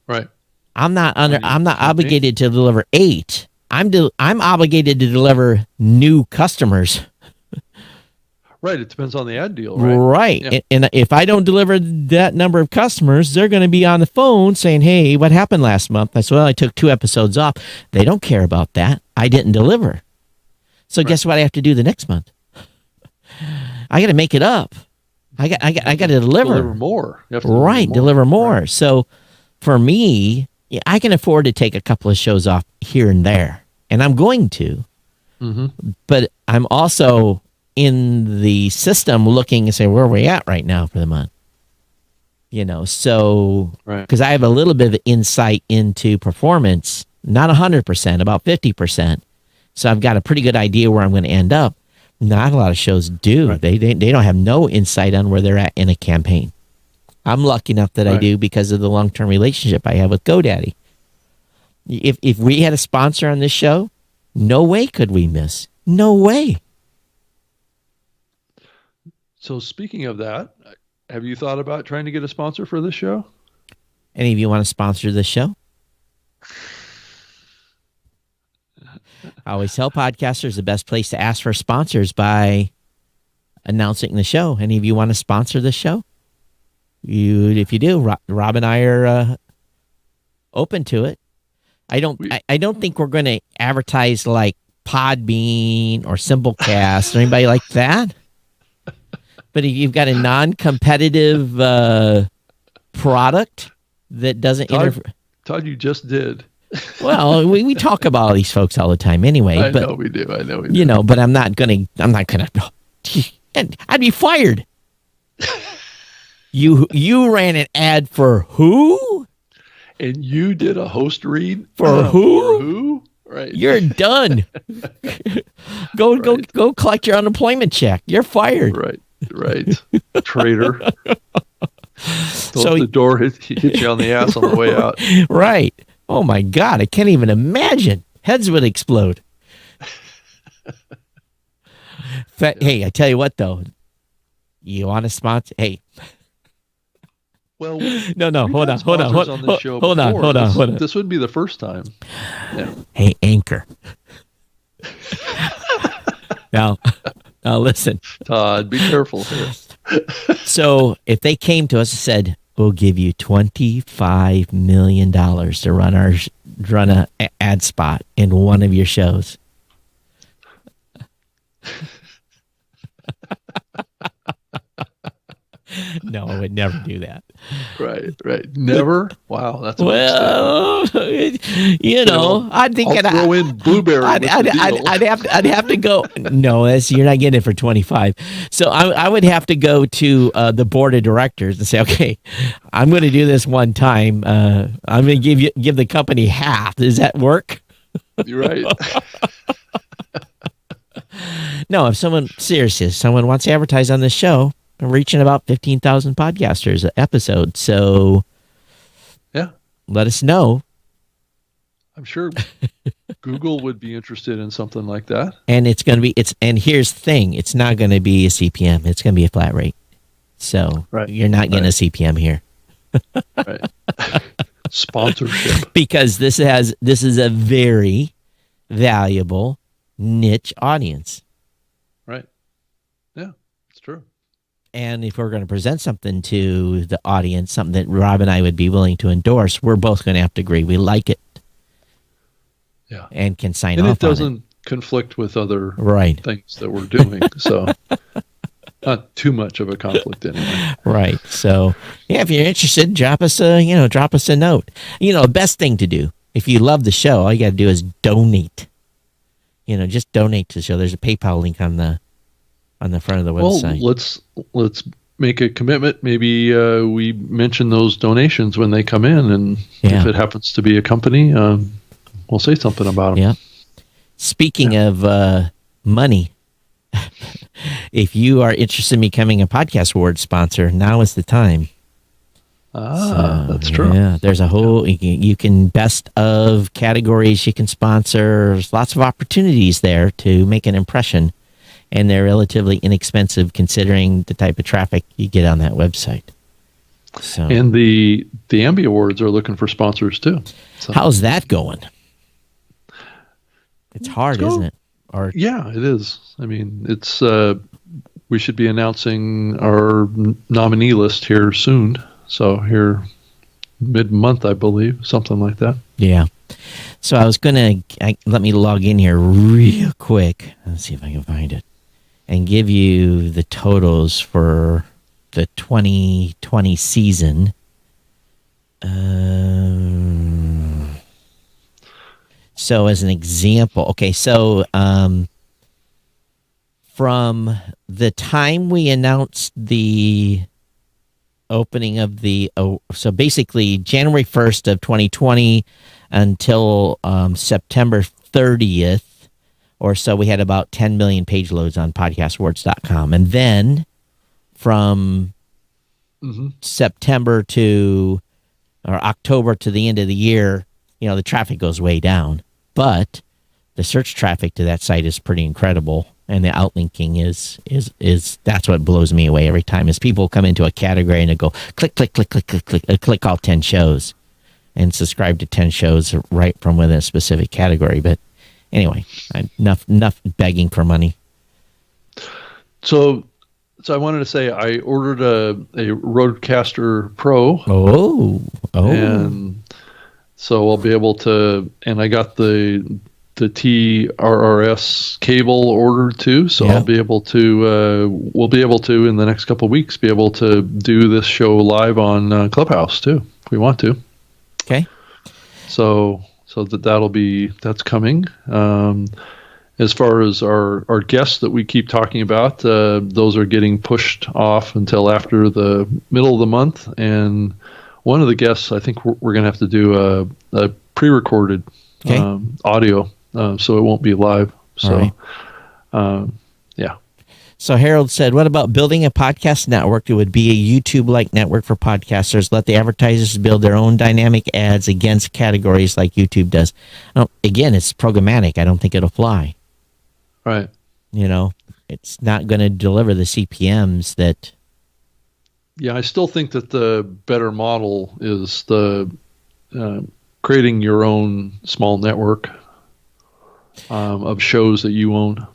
Right. I'm not obligated to deliver 8. I'm obligated to deliver new customers. Right. It depends on the ad deal. Right. Right. Yeah. And if I don't deliver that number of customers, they're going to be on the phone saying, hey, what happened last month? I said, well, I took 2 episodes off. They don't care about that. I didn't deliver. So guess what I have to do the next month? I got to make it up. I got to deliver. Deliver more. Deliver more. Right. So for me, I can afford to take a couple of shows off here and there, and I'm going to. Mm-hmm. But I'm also in the system looking and say, where are we at right now for the month? So because I have a little bit of insight into performance, not 100%, about 50%. So I've got a pretty good idea where I'm going to end up. Not a lot of shows do. Right. They don't have no insight on where they're at in a campaign. I'm lucky enough that I do because of the long-term relationship I have with GoDaddy. If we had a sponsor on this show, no way could we miss. No way. So speaking of that, have you thought about trying to get a sponsor for this show? Any of you want to sponsor this show? I always tell podcasters the best place to ask for sponsors by announcing the show. Any of you want to sponsor this show? If you do, Rob and I are open to it. I don't think we're going to advertise like Podbean or Simplecast or anybody like that. But if you've got a non-competitive product that doesn't interfere. Todd, you just did. Well, we talk about all these folks all the time anyway. I know we do. You know, but I'm not gonna. And I'd be fired. You ran an ad for who? And you did a host read for who? For who? Right. You're done. Go collect your unemployment check. You're fired. Right. Traitor. So the door hit you on the ass on the way out. Right. Oh my God, I can't even imagine. Heads would explode. Hey, I tell you what though. You want to sponsor? Hey. Well, no. Hold on. This would be the first time. Yeah. Hey, Anchor. Now listen. Todd, be careful here. So if they came to us and said, we'll give you $25 million to run a ad spot in one of your shows. No, I would never do that. Right. Never? Wow, that's a I'd think I'll throw in Blueberry. I'd have to go. No, you're not getting it for 25. So I would have to go to the board of directors and say, okay, I'm going to do this one time. I'm going to give the company half. Does that work? You're right. No, if someone wants to advertise on this show, I'm reaching about 15,000 podcasters an episode. So yeah, let us know. I'm sure Google would be interested in something like that. And and here's the thing. It's not going to be a CPM. It's going to be a flat rate. So you're not getting a CPM here. Right. Sponsorship. Because this is a very valuable niche audience. Right. Yeah, it's true. And if we're going to present something to the audience, something that Rob and I would be willing to endorse, we're both going to have to agree we like it. Yeah. And can sign off on it. And it doesn't conflict with other things that we're doing. So not too much of a conflict anyway. Right. So yeah, if you're interested, drop us a note. The best thing to do, if you love the show, all you got to do is donate. Just donate to the show. There's a PayPal link on the front of the website. Well, let's make a commitment. Maybe we mention those donations when they come in, and if it happens to be a company, we'll say something about them. Yeah. Speaking of money, if you are interested in becoming a Podcast Awards sponsor, now is the time. That's true. Yeah, there's a whole, you can best of categories you can sponsor. There's lots of opportunities there to make an impression, and they're relatively inexpensive considering the type of traffic you get on that website. So, and the Ambie Awards are looking for sponsors too. So. How's that going? It's hard, isn't it? Yeah, it is. I mean, it's we should be announcing our nominee list here soon. So here, mid-month, I believe, something like that. Yeah. So I was let me log in here real quick. Let's see if I can find it, and give you the totals for the 2020 season. So as an example, okay, so from the time we announced the opening of so basically January 1st of 2020 until September 30th, or so, we had about 10 million page loads on podcastawards.com. And then from September to or October to the end of the year, the traffic goes way down. But the search traffic to that site is pretty incredible. And the outlinking is that's what blows me away every time, is people come into a category and they go click, click, click, click, click, click, click all 10 shows and subscribe to 10 shows right from within a specific category. But anyway, enough begging for money. So I wanted to say I ordered a Rodecaster Pro. Oh. And so I'll be able to, and I got the TRRS cable ordered too. So I'll be able to, we'll be able to, in the next couple of weeks, be able to do this show live on Clubhouse too, if we want to. Okay. So that's coming. As far as our guests that we keep talking about, those are getting pushed off until after the middle of the month. And one of the guests, I think we're going to have to do a pre-recorded audio, so it won't be live. So, yeah. So Harold said, what about building a podcast network? It would be a YouTube-like network for podcasters. Let the advertisers build their own dynamic ads against categories like YouTube does. Now, again, it's programmatic. I don't think it'll fly. Right. It's not going to deliver the CPMs that... Yeah, I still think that the better model is the creating your own small network of shows that you own.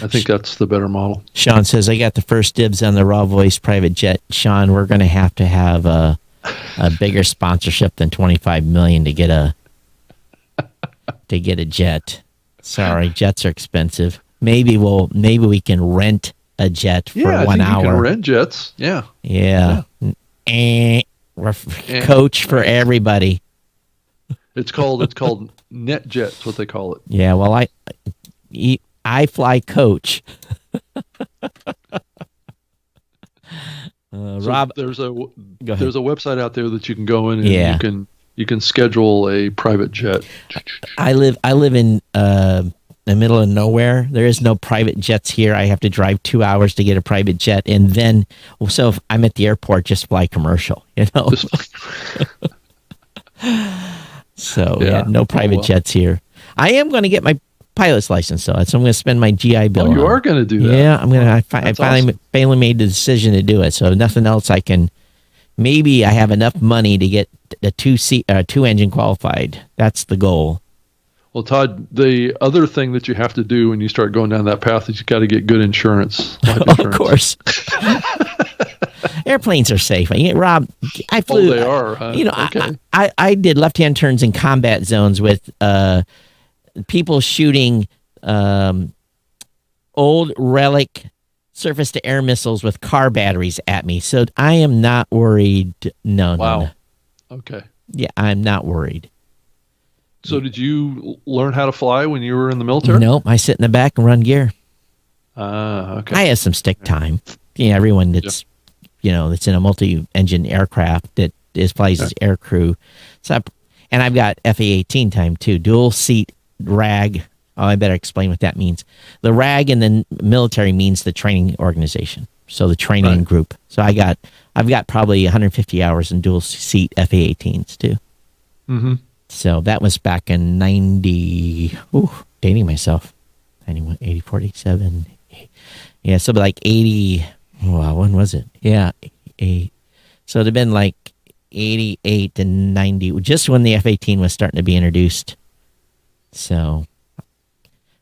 I think that's the better model. Sean says, I got the first dibs on the Raw Voice private jet. Sean, we're going to have a bigger sponsorship than $25 million to get a jet. Sorry, jets are expensive. Maybe we can rent a jet for 1 hour. You can rent jets. Yeah. We're coach for everybody. It's called NetJet's what they call it. Yeah, well, I fly coach. Rob, there's a website out there that you can go in and you can schedule a private jet. I live in the middle of nowhere. There is no private jets here. I have to drive 2 hours to get a private jet, and then so if I'm at the airport, just fly commercial. So no private jets here. I am going to get my pilot's license, though. So I'm going to spend my GI Bill. Oh, you are going to do that? Yeah, I'm going to. I finally made the decision to do it. So nothing else I can. Maybe I have enough money to get the two engine qualified. That's the goal. Well, Todd, the other thing that you have to do when you start going down that path is you got to get good insurance. Of course. Airplanes are safe. Rob, I flew. Oh, they are. Huh? Okay. I did left-hand turns in combat zones with people shooting old relic surface-to-air missiles with car batteries at me. So I am not worried. No. Okay. Yeah, I'm not worried. So did you learn how to fly when you were in the military? Nope. I sit in the back and run gear. Okay. I have some stick time. Everyone that's that's in a multi-engine aircraft that flies as air crew. And I've got FA-18 time too. Dual seat RAG. Oh, I better explain what that means. The RAG in the military means the training organization. So the training group. So I've got probably 150 hours in dual seat FA-18s too. Mm-hmm. So that was back in 90. Dating myself. 91, 80, 47. Yeah, so like 80. Wow, when was it? Yeah, 8. So it'd have been like 88 and 90, just when the F-18 was starting to be introduced. So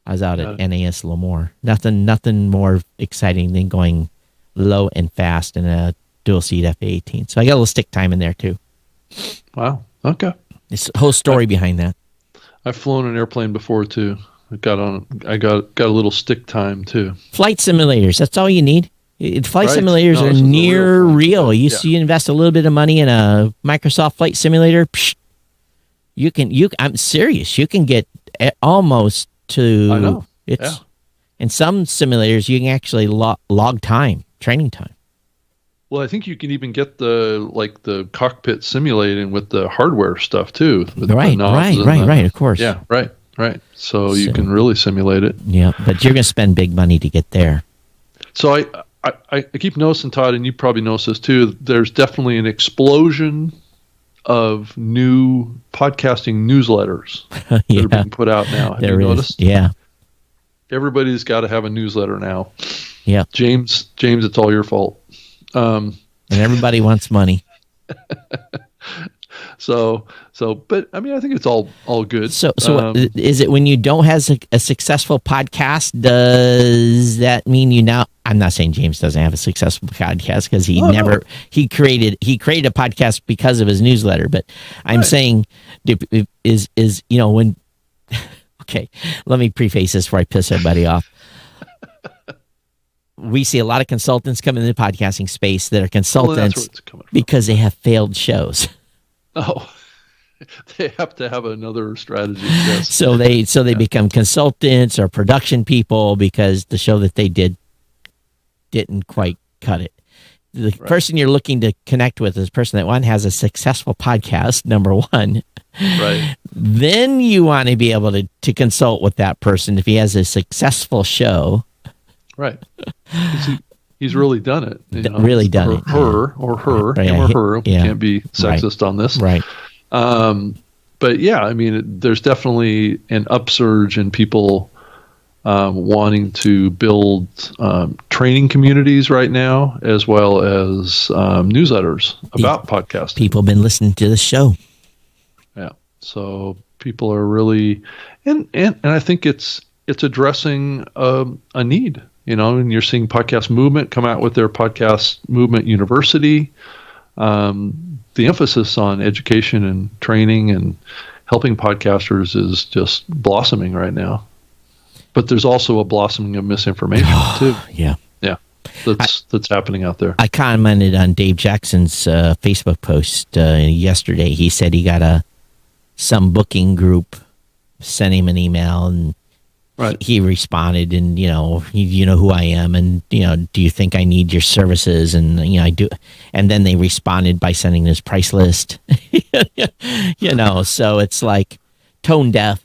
I was out at NAS Lemoore. Nothing more exciting than going low and fast in a dual seat F-18. So I got a little stick time in there too. Wow. Okay. This whole story behind that. I've flown an airplane before too. I got a little stick time too. Flight simulators. That's all you need. Flight simulators are near real. You invest a little bit of money in a Microsoft Flight Simulator. I'm serious. You can get almost to. I know. In some simulators, you can actually log time, training time. Well, I think you can even get the cockpit simulating with the hardware stuff too. Right. Of course. Yeah. Right. Right. So you can really simulate it. Yeah, but you're going to spend big money to get there. So I keep noticing, Todd, and you probably notice this too, there's definitely an explosion of new podcasting newsletters that are being put out now. Have you noticed? Yeah. Everybody's got to have a newsletter now. Yeah. James, it's all your fault. And everybody wants money. So, but I mean, I think it's all good. So is it when you don't have a successful podcast? Does that mean you now? I'm not saying James doesn't have a successful podcast because he created a podcast because of his newsletter. But I'm saying is when. Okay, let me preface this before I piss everybody off. We see a lot of consultants come in the podcasting space that are consultants because they have failed shows. Oh, they have to have another strategy. Yes. So they become consultants or production people because the show that they didn't quite cut it. The person you're looking to connect with is a person that has a successful podcast, number one. Right. Then you want to be able to consult with that person if he has a successful show. Right. He's really done it. Really done it. Her. Him or her. We can't be sexist on this. Right. But yeah, I mean, there's definitely an upsurge in people wanting to build training communities right now, as well as newsletters about podcasting. People have been listening to the show. Yeah. So people are really, and I think it's addressing a need. And you're seeing Podcast Movement come out with their Podcast Movement University. The emphasis on education and training and helping podcasters is just blossoming right now. But there's also a blossoming of misinformation too. Yeah. That's happening out there. I commented on Dave Jackson's Facebook post yesterday. He said he got some booking group sent him an email, and he responded, and you know who I am, and do you think I need your services? And I do. And then they responded by sending this price list. So it's like tone deaf.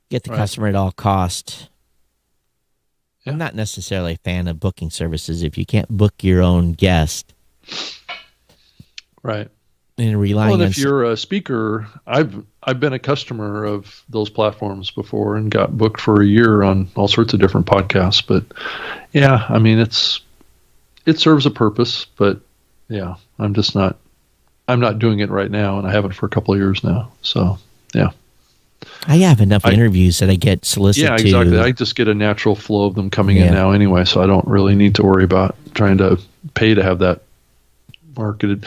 Get the customer at all cost. I'm not necessarily a fan of booking services if you can't book your own guest. Right. And relying on. If you're a speaker, I've been a customer of those platforms before and got booked for a year on all sorts of different podcasts. But yeah, I mean, it serves a purpose, but yeah, I'm not doing it right now, and I haven't for a couple of years now. So yeah. I have enough interviews that I get solicited. Yeah, exactly. I just get a natural flow of them coming in now anyway, so I don't really need to worry about trying to pay to have that marketed.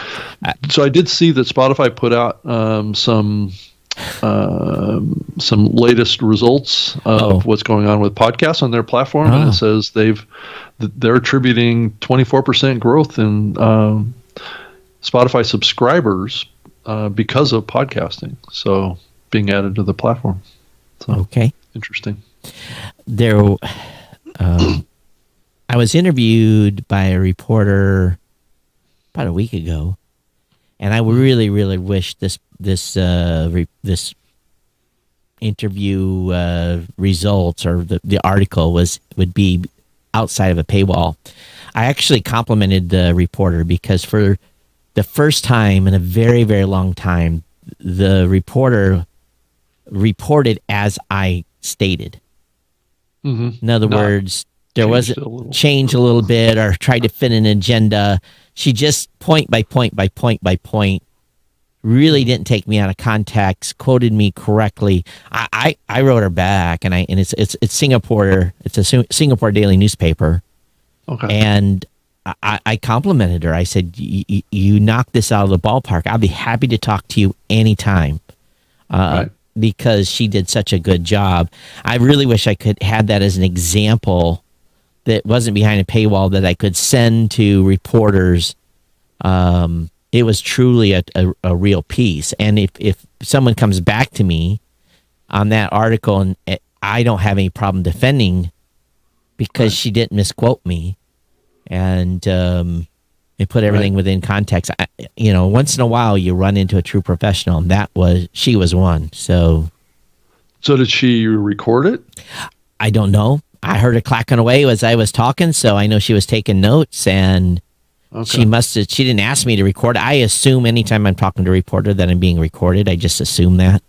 So I did see that Spotify put out some latest results of what's going on with podcasts on their platform, and it says they're attributing 24% growth in Spotify subscribers because of podcasting. So being added to the platform. So, interesting. There, I was interviewed by a reporter about a week ago, and I really, really wish this interview results or the article would be outside of a paywall. I actually complimented the reporter because for the first time in a very, very long time, the reporter reported as I stated. Mm-hmm. In other words, there wasn't change a little bit or tried to fit an agenda. She just point by point by point by point really didn't take me out of context, quoted me correctly. I wrote her back, and it's Singapore. It's a Singapore daily newspaper. Okay. And I complimented her. I said, "You knocked this out of the ballpark. I'll be happy to talk to you anytime." Because she did such a good job. I really wish I could have that as an example that wasn't behind a paywall that I could send to reporters. It was truly a real piece. And if someone comes back to me on that article, and I don't have any problem defending because she didn't misquote me, and put everything within context. Once in a while you run into a true professional, and she was one. So So did she record it? I don't know. I heard it clacking away as I was talking, so I know she was taking notes, and she didn't ask me to record. I assume anytime I'm talking to a reporter that I'm being recorded. I just assume that.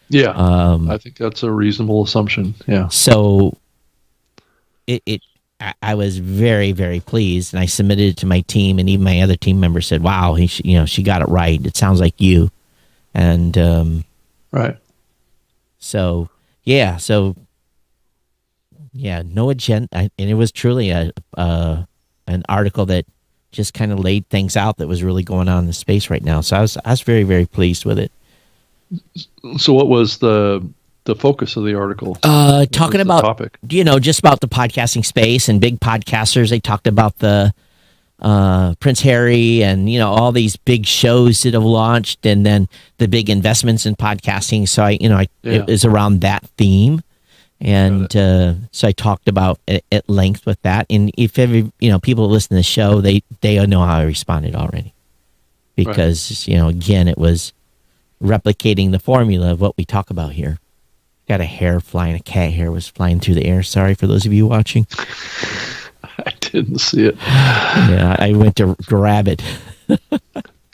Yeah. I think that's a reasonable assumption. Yeah. So I was very, very pleased, and I submitted it to my team, and even my other team members said, "Wow, she got it right. It sounds like you." And right. So no agenda, and it was truly an article that just kind of laid things out that was really going on in the space right now. So I was very, very pleased with it. So what was the focus of the article? Talking about topic? Just about the podcasting space and big podcasters. They talked about the Prince Harry and all these big shows that have launched, and then the big investments in podcasting. So it was around that theme, and so I talked about it at length with that. And if people listen to the show, they know how I responded already, because again, it was replicating the formula of what we talk about here. Got a hair flying, a cat hair was flying through the air. Sorry for those of you watching. I didn't see it. Yeah, I went to grab it.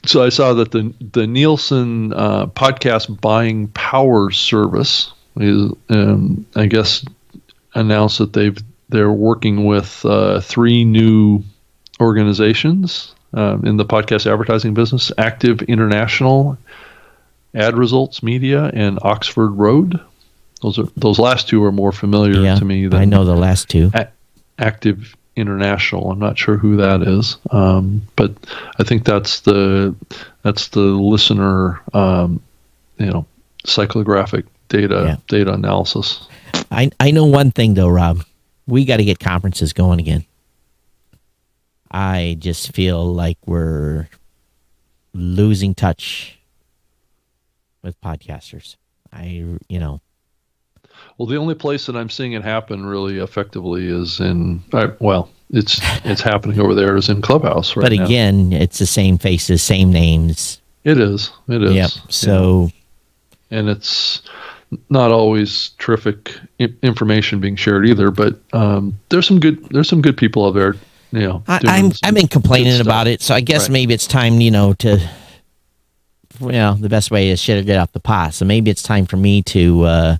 So I saw that the Nielsen podcast buying power service is, I guess, announced that they're working with 3 new organizations in the podcast advertising business: Active International, Ad Results Media, and Oxford Road. Those last 2 are more familiar to me than I know the last 2. Active International. I'm not sure who that is, but I think that's the listener, psychographic data analysis. I know one thing though, Rob. We got to get conferences going again. I just feel like we're losing touch with podcasters. Well, the only place that I'm seeing it happen really effectively is it's happening over there is in Clubhouse right now. But again, it's the same faces, same names. It is. Yep. So, and it's not always terrific information being shared either. But there's some good people out there. I've been complaining about it, so I guess maybe it's time, to. The best way is shit or get off the pot. So maybe it's time for me to.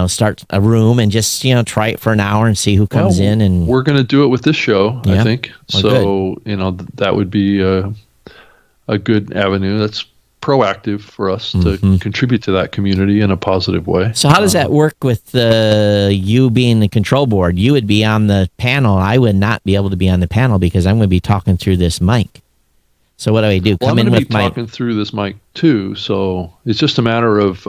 Start a room and just, try it for an hour and see who comes in. And we're going to do it with this show, I think. So, that would be a good avenue. That's proactive for us to contribute to that community in a positive way. So how does that work with you being the control board? You would be on the panel. I would not be able to be on the panel because I'm going to be talking through this mic. So what do I do? Well, I'm going to be talking through this mic too. So it's just a matter of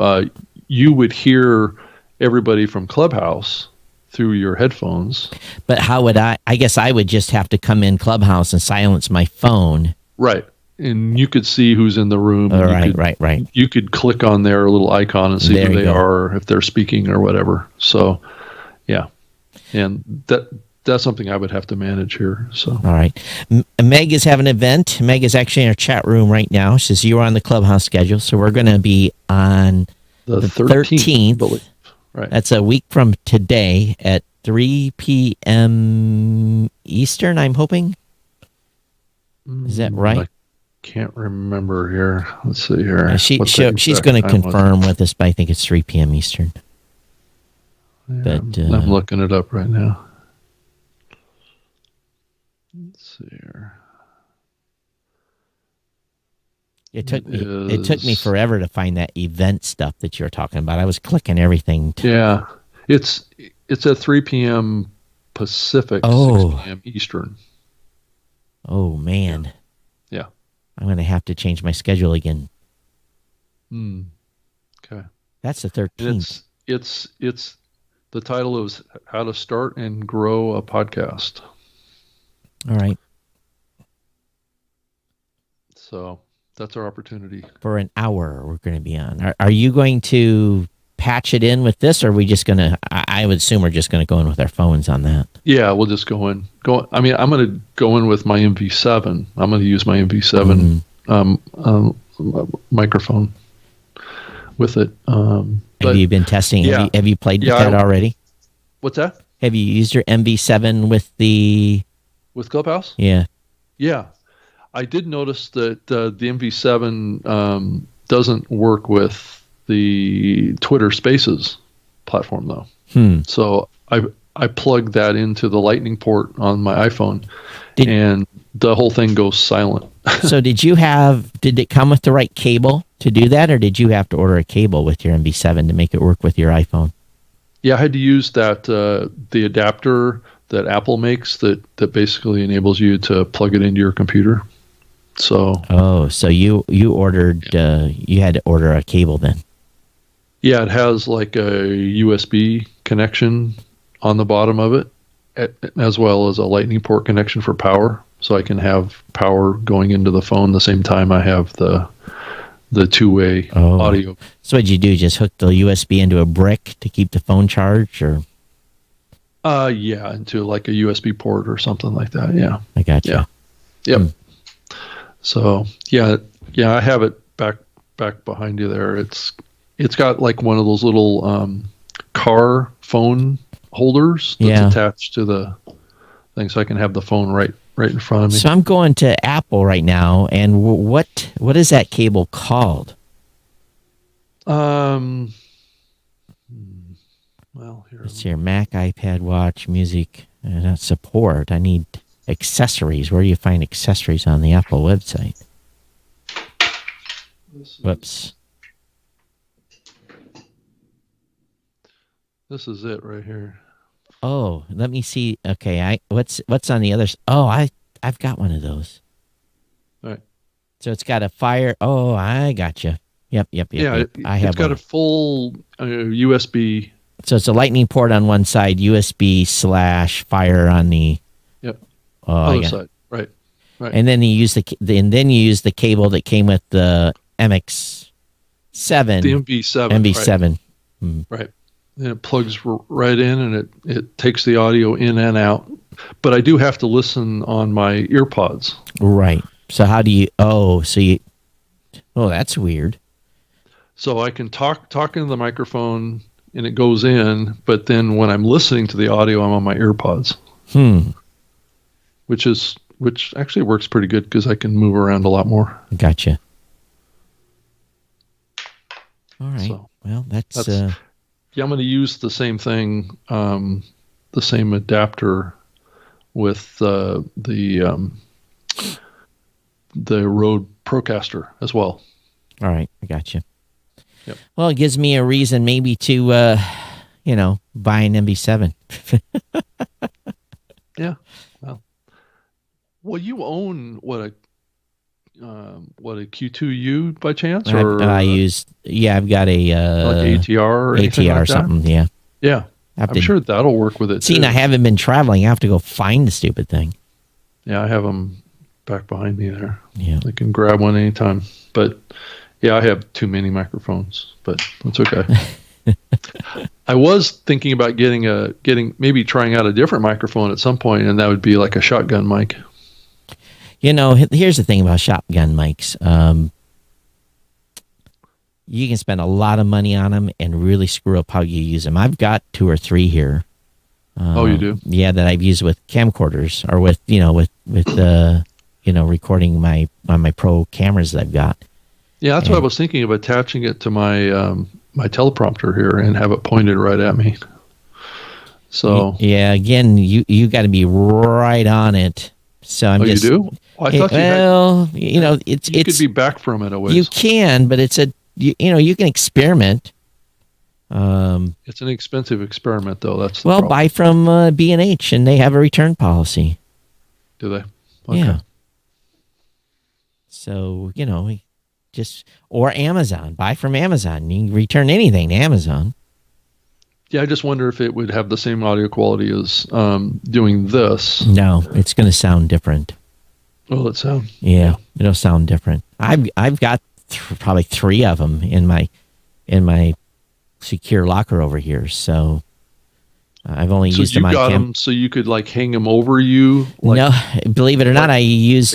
you would hear everybody from Clubhouse through your headphones. But how would I guess I would just have to come in Clubhouse and silence my phone. Right. And you could see who's in the room. Right. You could click on their little icon and see who they are, if they're speaking or whatever. So, yeah. And that's something I would have to manage here. So, all right. Meg is having an event. Meg is actually in our chat room right now. She says you're on the Clubhouse schedule. So we're going to be on the 13th. Right. That's a week from today at 3 p.m. Eastern, I'm hoping. Is that right? I can't remember here. Let's see here. She's going to confirm with us, but I think it's 3 p.m. Eastern. Yeah, but I'm looking it up right now. Let's see here. It took me forever to find that event stuff that you're talking about. I was clicking everything. Yeah, it's at 3 p.m. Pacific, 6 p.m. Eastern. Oh man. Yeah. I'm going to have to change my schedule again. Okay. That's the 13th. It's the title is How to Start and Grow a Podcast. All right. So that's our opportunity. For an hour, we're going to be on. Are you going to patch it in with this, or are we just going to, I would assume we're just going to go in with our phones on that. Yeah, we'll just go in. I mean, I'm going to go in with my MV7. I'm going to use my MV7 microphone. with it. Have you been testing? Yeah. Have you played with that already? What's that? Have you used your MV7 with Clubhouse? Yeah. Yeah. I did notice that the MV7 doesn't work with the Twitter Spaces platform, though. So I plugged that into the Lightning port on my iPhone, and the whole thing goes silent. So did it come with the right cable to do that, or did you have to order a cable with your MV7 to make it work with your iPhone? Yeah, I had to use that the adapter that Apple makes that basically enables you to plug it into your computer. So so you ordered you had to order a cable then. Yeah, it has like a USB connection on the bottom of it, as well as a Lightning port connection for power, so I can have power going into the phone the same time I have the two-way audio. So what'd you do? Just hook the USB into a brick to keep the phone charged, or? Yeah, into like a USB port or something like that. Yeah, I got you. Yeah, yep. So yeah, I have it back behind you there. It's got like one of those little car phone holders that's attached to the thing, so I can have the phone right in front of me. So I'm going to Apple right now, and what is that cable called? Well, here. It's your Mac, iPad, watch, music, not support. I need accessories. Where do you find accessories on the Apple website? Whoops. This is it right here. Oh, let me see. Okay, what's on the other? Oh, I've got one of those. All right. So it's got a fire. Oh, I got you. Yep. Yeah, I have. It's got a full USB. So it's a Lightning port on one side, USB / fire on the. Yep. Other side. Right. And then you use the cable that came with the MX7. The MV7. MV7. Right. And it plugs right in, and it takes the audio in and out. But I do have to listen on my earpods. Right. So how do you? Oh, that's weird. So I can talk into the microphone, and it goes in. But then when I'm listening to the audio, I'm on my earpods. Which actually works pretty good because I can move around a lot more. Gotcha. All right. So well, that's yeah, I'm going to use the same thing, the same adapter with the Rode Procaster as well. All right, I got you. Yep. Well, it gives me a reason maybe to, buy an MV7. Yeah. Well, you own what a Q2U by chance, or I've got a like ATR or anything ATR like something. That? Yeah. I'm sure that'll work with it. See, I haven't been traveling. I have to go find the stupid thing. Yeah, I have them back behind me there. Yeah, I can grab one anytime. But yeah, I have too many microphones, but that's okay. I was thinking about maybe trying out a different microphone at some point, and that would be like a shotgun mic. Here's the thing about shotgun mics. You can spend a lot of money on them and really screw up how you use them. I've got 2 or 3 here. Oh, you do? Yeah, that I've used with camcorders or with recording on my pro cameras that I've got. Yeah, that's what I was thinking of, attaching it to my my teleprompter here and have it pointed right at me. So yeah, again, you got to be right on it. So you do? Oh, I thought you could be back from it a ways. You can, but it's you can experiment. It's an expensive experiment, though. That's the problem. Buy from B&H, and they have a return policy. Do they? Okay. Yeah. So or Amazon. Buy from Amazon. You can return anything to Amazon. Yeah, I just wonder if it would have the same audio quality as doing this. No, it's going to sound different. Will it sound? Yeah, it'll sound different. I've got probably 3 of them in my secure locker over here. So I've only used them on them so you could like hang them over you. No, believe it or not, I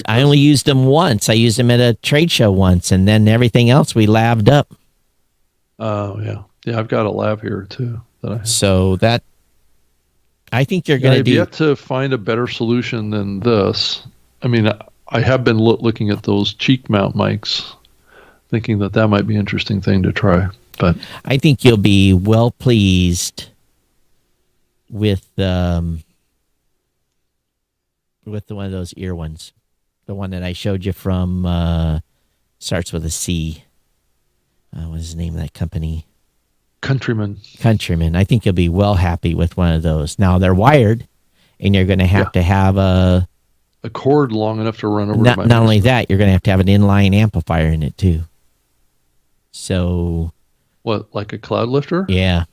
only used them once. I used them at a trade show once, and then everything else we laved up. Oh, yeah. Yeah, I've got a lab here too that I have. So that, I think you're going to I've do. yet to find a better solution than this. I mean, I have been looking at those cheek mount mics, thinking that might be an interesting thing to try. But I think you'll be well pleased with one of those ear ones, the one that I showed you from starts with a C. What is the name of that company? Countryman. I think you'll be well happy with one of those. Now they're wired, and you're going to have a cord long enough to run over. Not only that, you're going to have an inline amplifier in it too. So, what, like a cloud lifter? Yeah.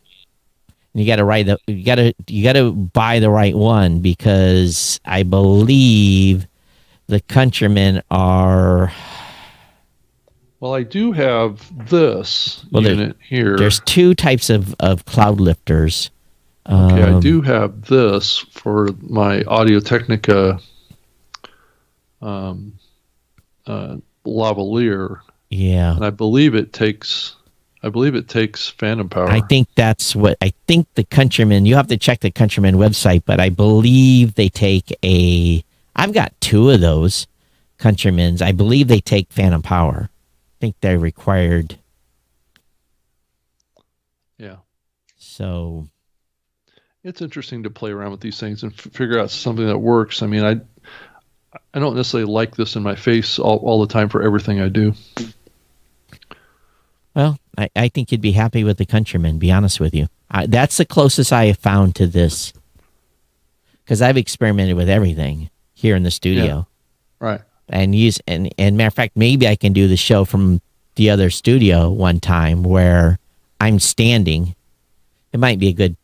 And you got to buy the right one, because I believe the Countrymen are. Well, I do have this unit here. There's two types of cloud lifters. Okay, I do have this for my Audio-Technica lavalier. Yeah. And I believe it takes phantom power. I think the Countryman, you have to check the Countryman website, but I believe they take I've got two of those Countrymans. I believe they take phantom power. I think they're required. Yeah. So it's interesting to play around with these things and figure out something that works. I mean, I don't necessarily like this in my face all the time for everything I do. Well, I think you'd be happy with the Countryman, be honest with you. That's the closest I have found to this, because I've experimented with everything here in the studio. Yeah. Right. And matter of fact, maybe I can do the show from the other studio one time where I'm standing. It might be a good.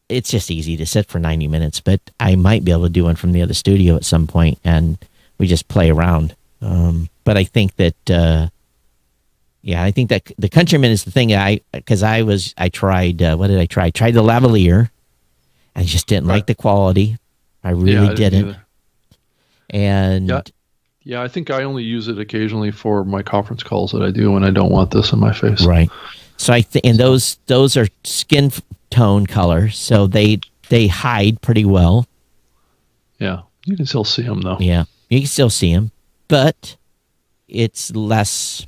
It's just easy to sit for 90 minutes, but I might be able to do one from the other studio at some point, and we just play around. But I think that, I think that the Countryman is the thing. I tried. What did I try? I tried the lavalier. I just didn't like the quality. I really didn't. And yeah, I think I only use it occasionally for my conference calls that I do when I don't want this in my face. Right. So those are skin tone color, so they hide pretty well. Yeah, you can still see them though. Yeah, you can still see them, but it's less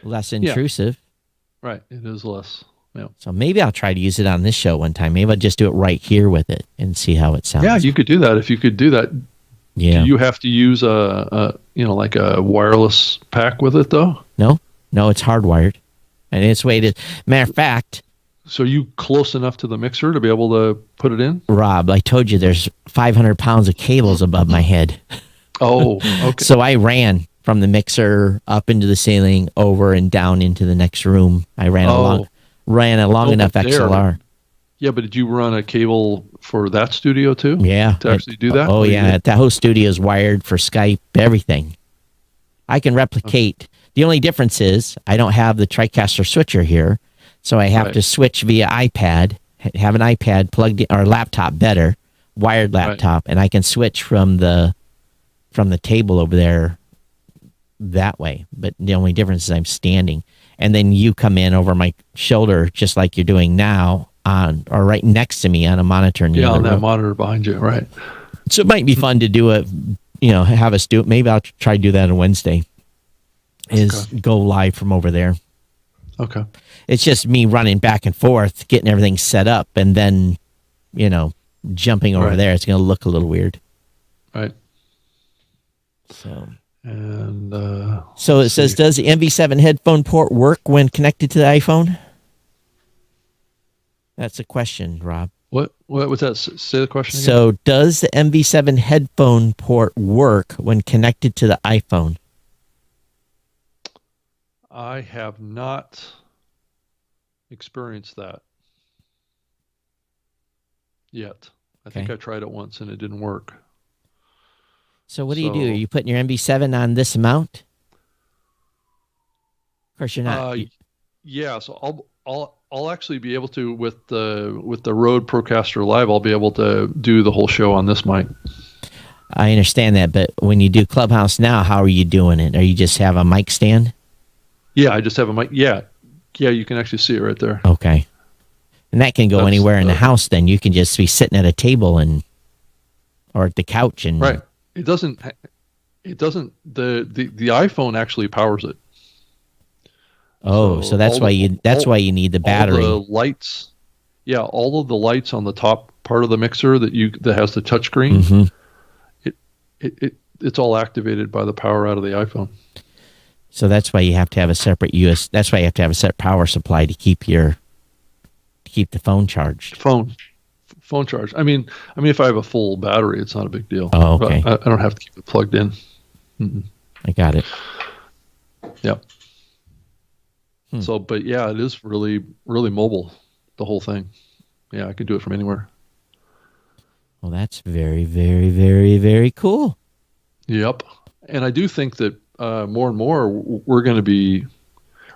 intrusive. Yeah. Right, it is less. Yeah. So maybe I'll try to use it on this show one time. Maybe I'll just do it right here with it and see how it sounds. Yeah, you could do that if you could do that. Yeah. Do you have to use like a wireless pack with it though? No, it's hardwired, and it's weighted. Matter of fact. So you close enough to the mixer to be able to put it in? Rob, I told you there's 500 pounds of cables above my head. Oh, okay. So I ran from the mixer up into the ceiling, over and down into the next room. I ran a long enough XLR. Yeah, but did you run a cable for that studio too? Yeah. To actually do that? Oh, yeah. That whole studio is wired for Skype, everything. I can replicate. The only difference is I don't have the TriCaster switcher here, so I have to switch via iPad, have an iPad plugged in, or laptop better, wired laptop, and I can switch from the table over there that way. But the only difference is I'm standing, and then you come in over my shoulder just like you're doing now or right next to me on a monitor. Yeah, on that monitor behind you, right. So it might be fun to do it, have us do it. Maybe I'll try to do that on Wednesday. Go live from over there. Okay. It's just me running back and forth, getting everything set up, and then, jumping over there. It's going to look a little weird. Right. So. And so it says, does the MV7 headphone port work when connected to the iPhone? That's a question, Rob. What was that? Say the question again. So does the MV7 headphone port work when connected to the iPhone? I have not experienced that yet. I think I tried it once and it didn't work. So what do you do? Are you putting your MV7 on this mount? Of course you're not. Yeah, so I'll actually be able to with the Rode Procaster Live. I'll be able to do the whole show on this mic. I understand that, but when you do Clubhouse now, how are you doing it? Are you just have a mic stand? Yeah, I just have a mic. Yeah, you can actually see it right there. Okay. And that can go anywhere in the house then. You can just be sitting at a table or at the couch and right. It doesn't the iPhone actually powers it. Oh, so that's why you need the battery. All the lights. Yeah, all of the lights on the top part of the mixer that has the touchscreen. Mm-hmm. It's all activated by the power out of the iPhone. So that's why you have to have a separate that's why you have to have a separate power supply to keep the phone charged. Phone charge. I mean, if I have a full battery, it's not a big deal. Oh, okay. I don't have to keep it plugged in. Mm-mm. I got it. Yep. So, but yeah, it is really, really mobile, the whole thing. Yeah, I can do it from anywhere. Well, that's very, very, very, very cool. Yep. And I do think that more and more we're going to be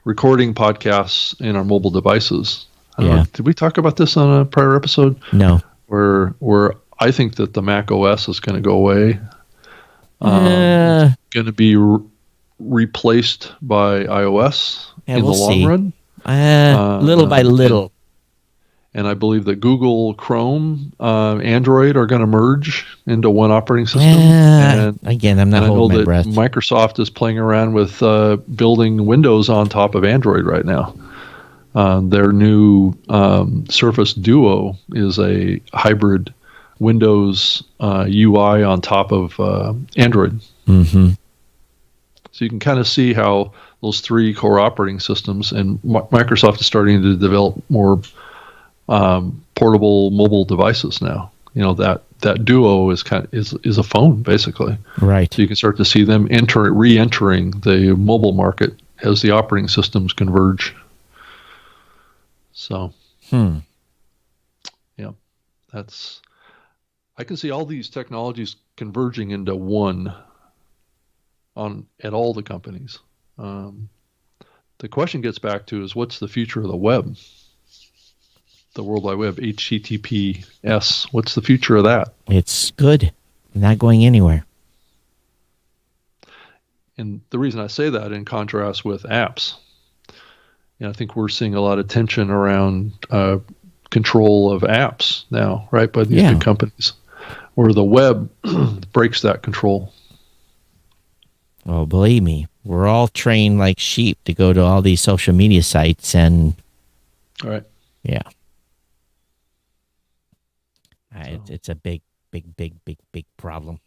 recording podcasts in our mobile devices. I don't know, did we talk about this on a prior episode? No. Where I think that the Mac OS is going to go away. It's going to be replaced by iOS in the long run. Little by little. And I believe that Google Chrome, Android are going to merge into one operating system. And again, I'm not holding my breath. Microsoft is playing around with building Windows on top of Android right now. Their new Surface Duo is a hybrid Windows UI on top of Android. Mm-hmm. So you can kind of see how those three core operating systems, and Microsoft is starting to develop more portable mobile devices now. You know, that Duo is is a phone basically. Right. So you can start to see them re-entering the mobile market as the operating systems converge. So, yeah, I can see all these technologies converging into one at all the companies. The question gets back to is what's the future of the web? The World Wide Web, HTTPS. What's the future of that? It's good. Not going anywhere. And the reason I say that in contrast with apps, I think we're seeing a lot of tension around control of apps now, right, by these big companies, where the web breaks that control. Well, believe me, we're all trained like sheep to go to all these social media sites and... All right. Yeah. It's a big problem.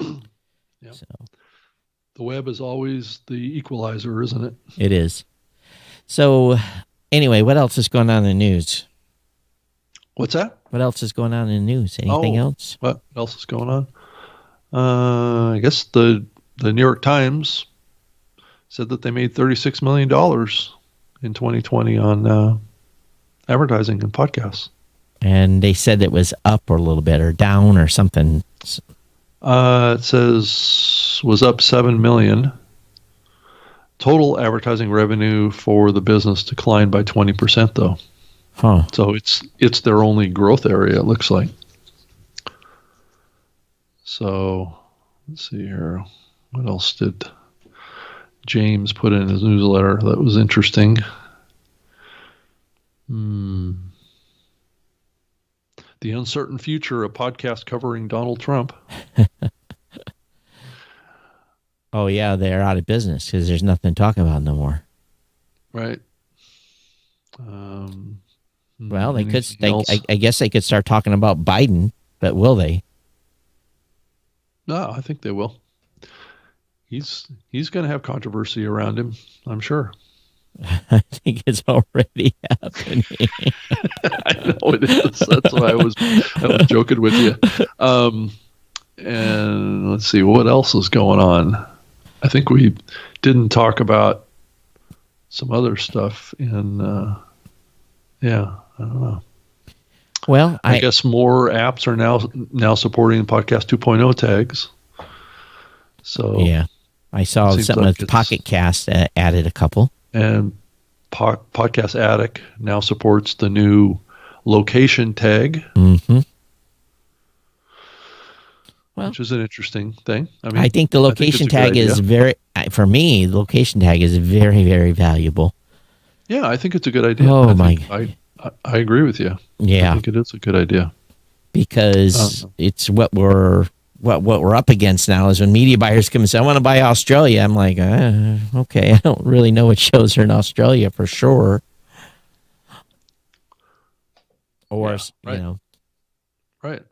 Yep. So. The web is always the equalizer, isn't it? It is. So, anyway, what else is going on in the news? What's that? What else is going on in the news? Anything else? What else is going on? I guess the New York Times said that they made $36 million in 2020 on advertising and podcasts. And they said it was up or a little bit or down or something. It says was up $7 million. Total advertising revenue for the business declined by 20%, though. Huh. So it's their only growth area, it looks like. So let's see here. What else did James put in his newsletter that was interesting? The uncertain future of podcast covering Donald Trump. Oh, yeah, they're out of business because there's nothing to talk about no more. Right. Well, they could. I guess they could start talking about Biden, but will they? No, I think they will. He's going to have controversy around him, I'm sure. I think it's already happening. I know it is. That's why I was joking with you. And let's see what else is going on. I think we didn't talk about some other stuff in. I don't know. Well, I guess more apps are now supporting Podcast 2.0 tags. So yeah, I saw something with Pocket Cast added a couple. And Podcast Addict now supports the new location tag, which is an interesting thing. I think the location tag is very. for me, the location tag is very, very valuable. Yeah, I think it's a good idea. I agree with you. Yeah, I think it is a good idea because it's what we're up against now. Is when media buyers come and say, "I want to buy Australia," I'm like, okay, I don't really know what shows are in Australia for sure. Or right.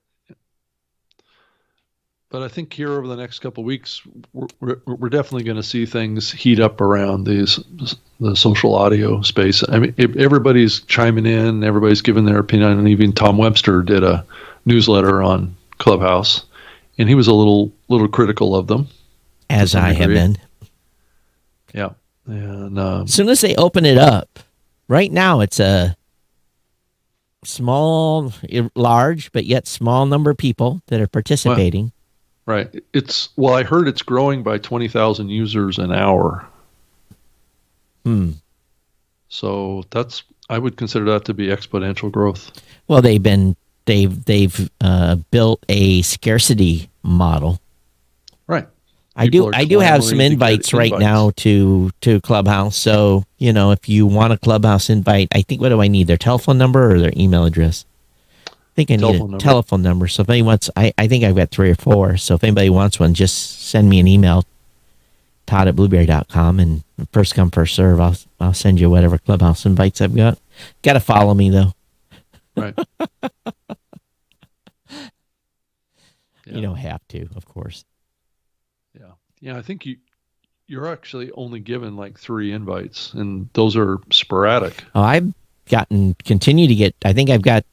But I think here over the next couple of weeks, we're definitely going to see things heat up around the social audio space. I mean, everybody's chiming in, everybody's giving their opinion, and even Tom Webster did a newsletter on Clubhouse, and he was a little critical of them, as I have been. Yeah, and as soon as they open it up, right now it's a small, large, but yet small number of people that are participating. Well, right. I heard it's growing by 20,000 users an hour. So I would consider that to be exponential growth. Well, they've built a scarcity model. Right. I do have some invites right now to Clubhouse. So, if you want a Clubhouse invite, I think, what do I need? Their telephone number or their email address? I think I need a telephone number. So if anybody wants, I think I've got 3 or 4. So if anybody wants one, just send me an email, todd@blueberry.com, and first come, first serve. I'll send you whatever Clubhouse invites I've got. Got to follow me though. Right. You don't have to, of course. Yeah. I think you're actually only given like 3 invites, and those are sporadic. Oh, I've continue to get. I think I've got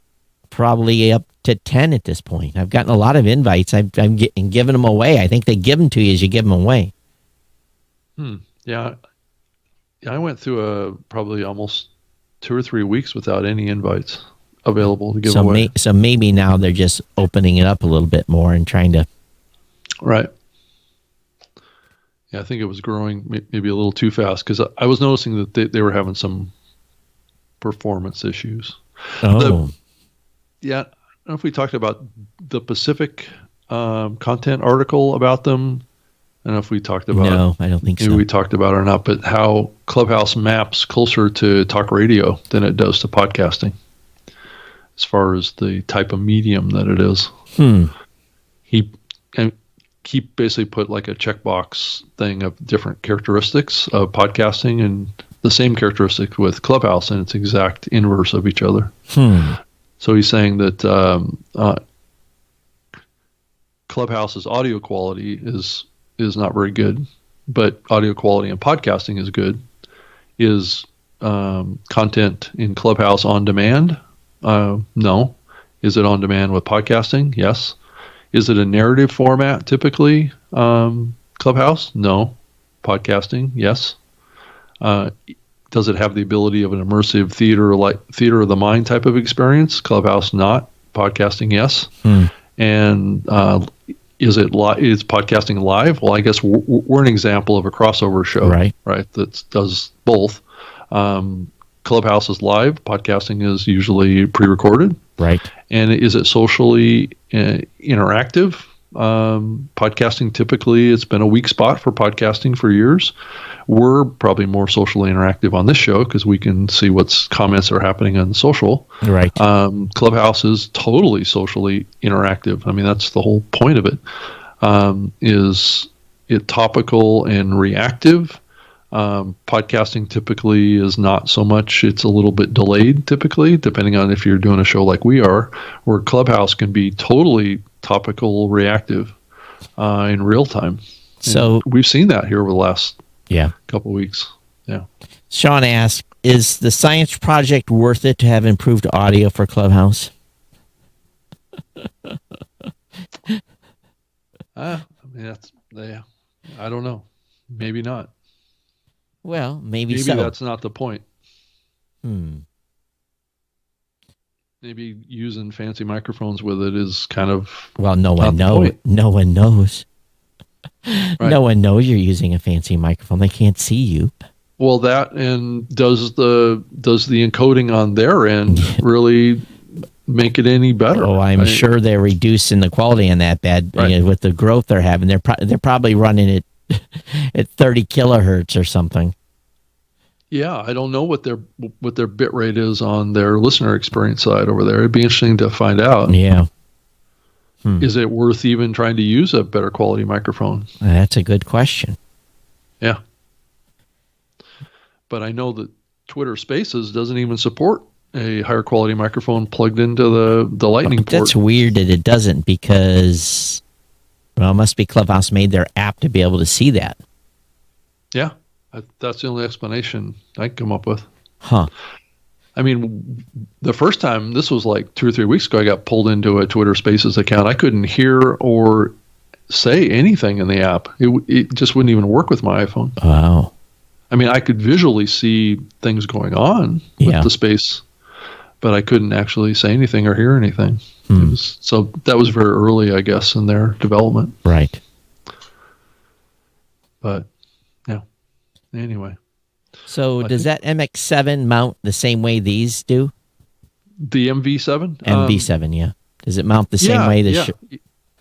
probably up to 10 at this point. I've gotten a lot of invites. I'm giving them away. I think they give them to you as you give them away. Yeah. I went through probably almost 2 or 3 weeks without any invites available to give away. So maybe now they're just opening it up a little bit more and trying to. Right. Yeah, I think it was growing maybe a little too fast, because I was noticing that they were having some performance issues. Oh. I don't know if we talked about the Pacific content article about them. I don't know if we talked about. No, I don't think so. Maybe we talked about it or not, but how Clubhouse maps closer to talk radio than it does to podcasting, as far as the type of medium that it is. He basically put like a checkbox thing of different characteristics of podcasting and the same characteristics with Clubhouse, and it's exact inverse of each other. So he's saying that Clubhouse's audio quality is not very good, but audio quality in podcasting is good. Is content in Clubhouse on demand? No. Is it on demand with podcasting? Yes. Is it a narrative format typically? Clubhouse? No. Podcasting? Yes. Does it have the ability of an immersive theater of the mind type of experience? Clubhouse not. Podcasting yes. And is podcasting live? Well, I guess we're an example of a crossover show, right? That does both. Clubhouse is live. Podcasting is usually pre-recorded. Right. And is it socially interactive? Podcasting typically, it's been a weak spot for podcasting for years. We're probably more socially interactive on this show because we can see what's comments are happening on social. Right. Clubhouse is totally socially interactive. I mean, that's the whole point of it. Is it topical and reactive? Podcasting typically is not so much. It's a little bit delayed typically, depending on if you're doing a show like we are, where Clubhouse can be totally topical, reactive in real time. So and we've seen that here over the last couple of weeks. Yeah. Sean asked, is the science project worth it to have improved audio for Clubhouse? I mean, I don't know. Maybe not. Well, maybe that's not the point. Maybe using fancy microphones with it is kind of no one knows. No one knows. Right. No one knows you're using a fancy microphone. They can't see you. Well, that, and does the encoding on their end really make it any better? Oh, I'm sure they're reducing the quality on that bad with the growth they're having. They're probably running it at 30 kilohertz or something. Yeah, I don't know what their bit rate is on their listener experience side over there. It'd be interesting to find out. Yeah. Is it worth even trying to use a better quality microphone? That's a good question. Yeah. But I know that Twitter Spaces doesn't even support a higher quality microphone plugged into the Lightning port. That's weird that it doesn't, because, well, it must be Clubhouse made their app to be able to see that. Yeah. That's the only explanation I can come up with. Huh. I mean, the first time, this was like 2 or 3 weeks ago, I got pulled into a Twitter Spaces account. I couldn't hear or say anything in the app. It just wouldn't even work with my iPhone. Wow. I mean, I could visually see things going on with the space, but I couldn't actually say anything or hear anything. So that was very early, I guess, in their development. Right. But, yeah. Anyway. So does that MX7 mount the same way these do? The MV7? MV7, yeah. Does it mount the same way?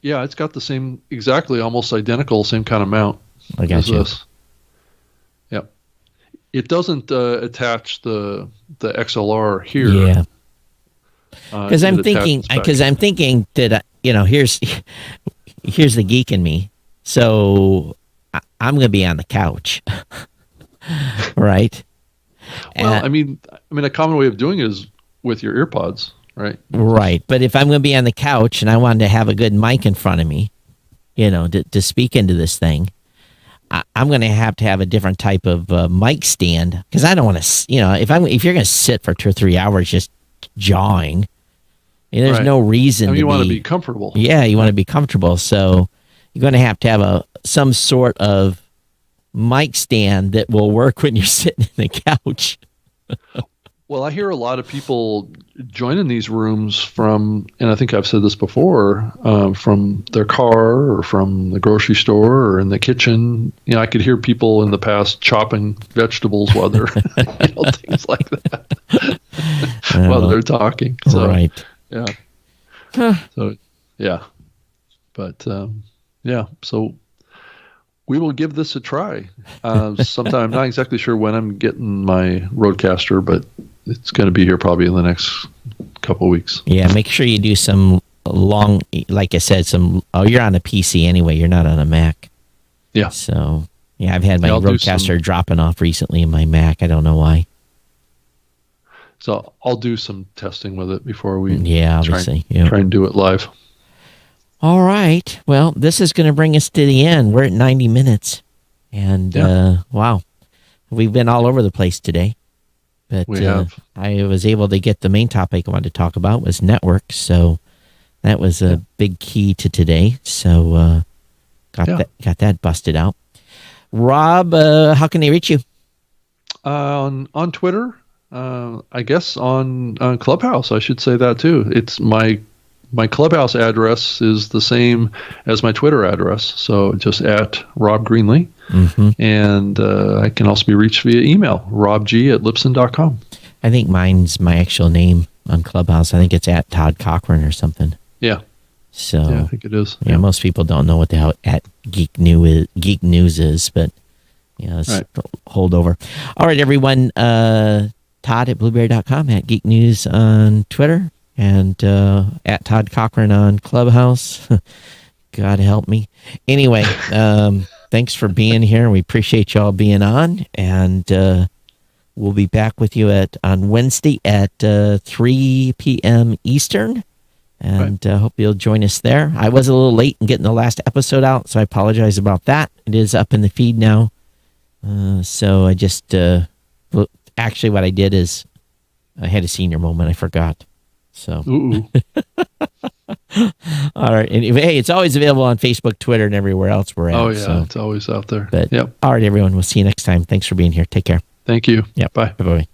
Yeah, it's got the same, exactly, almost identical, same kind of mount. I got you. This. Yep. It doesn't attach the XLR here. Yeah. Because I'm thinking that, here's the geek in me. So I'm going to be on the couch. Right. Well, I mean, a common way of doing it is with your earpods, right? Right. But if I'm going to be on the couch and I wanted to have a good mic in front of me, to speak into this thing, I'm going to have a different type of mic stand, because I don't want to, if you're going to sit for 2 or 3 hours just jawing, there's no reason. You want to be comfortable. Yeah, you want to be comfortable. So you're going to have some sort of mic stand that will work when you're sitting in the couch. Well, I hear a lot of people joining these rooms from, and I think I've said this before, from their car or from the grocery store or in the kitchen. I could hear people in the past chopping vegetables while they're, things like that, while they're talking. So, right. Yeah. Huh. So, yeah. But, yeah. So we will give this a try sometime. I'm not exactly sure when I'm getting my Rodecaster, but it's going to be here probably in the next couple of weeks. Yeah, make sure you do some long, like I said, you're on a PC anyway. You're not on a Mac. Yeah. So, yeah, I've had my Rodecaster dropping off recently in my Mac. I don't know why. So I'll do some testing with it before we obviously try and do it live. All right. Well, this is going to bring us to the end. We're at 90 minutes. And, wow, we've been all over the place today. But we have. I was able to get the main topic I wanted to talk about was network. So that was a big key to today. So got that busted out. Rob, how can they reach you? On Twitter, I guess on Clubhouse, I should say that too. It's my Clubhouse address is the same as my Twitter address, so just at Rob Greenlee. Mm-hmm. And I can also be reached via email, robg@libsyn.com. I think mine's my actual name on Clubhouse. I think it's at Todd Cochran or something. Yeah. So yeah, I think it is. Yeah, most people don't know what the hell at Geek News is, but it's holdover. All right, everyone. Todd at Blueberry.com, at Geek News on Twitter, and at Todd Cochran on Clubhouse. God help me. Anyway, thanks for being here. We appreciate y'all being on, and we'll be back with you on Wednesday at 3 p.m. Eastern, and hope you'll join us there. I was a little late in getting the last episode out, so I apologize about that. It is up in the feed now. So I just, actually what I did is I had a senior moment. I forgot. So, all right. Anyway, hey, it's always available on Facebook, Twitter, and everywhere else we're at. Oh, yeah. It's always out there. But, all right, everyone. We'll see you next time. Thanks for being here. Take care. Thank you. Yep. Bye. Bye-bye.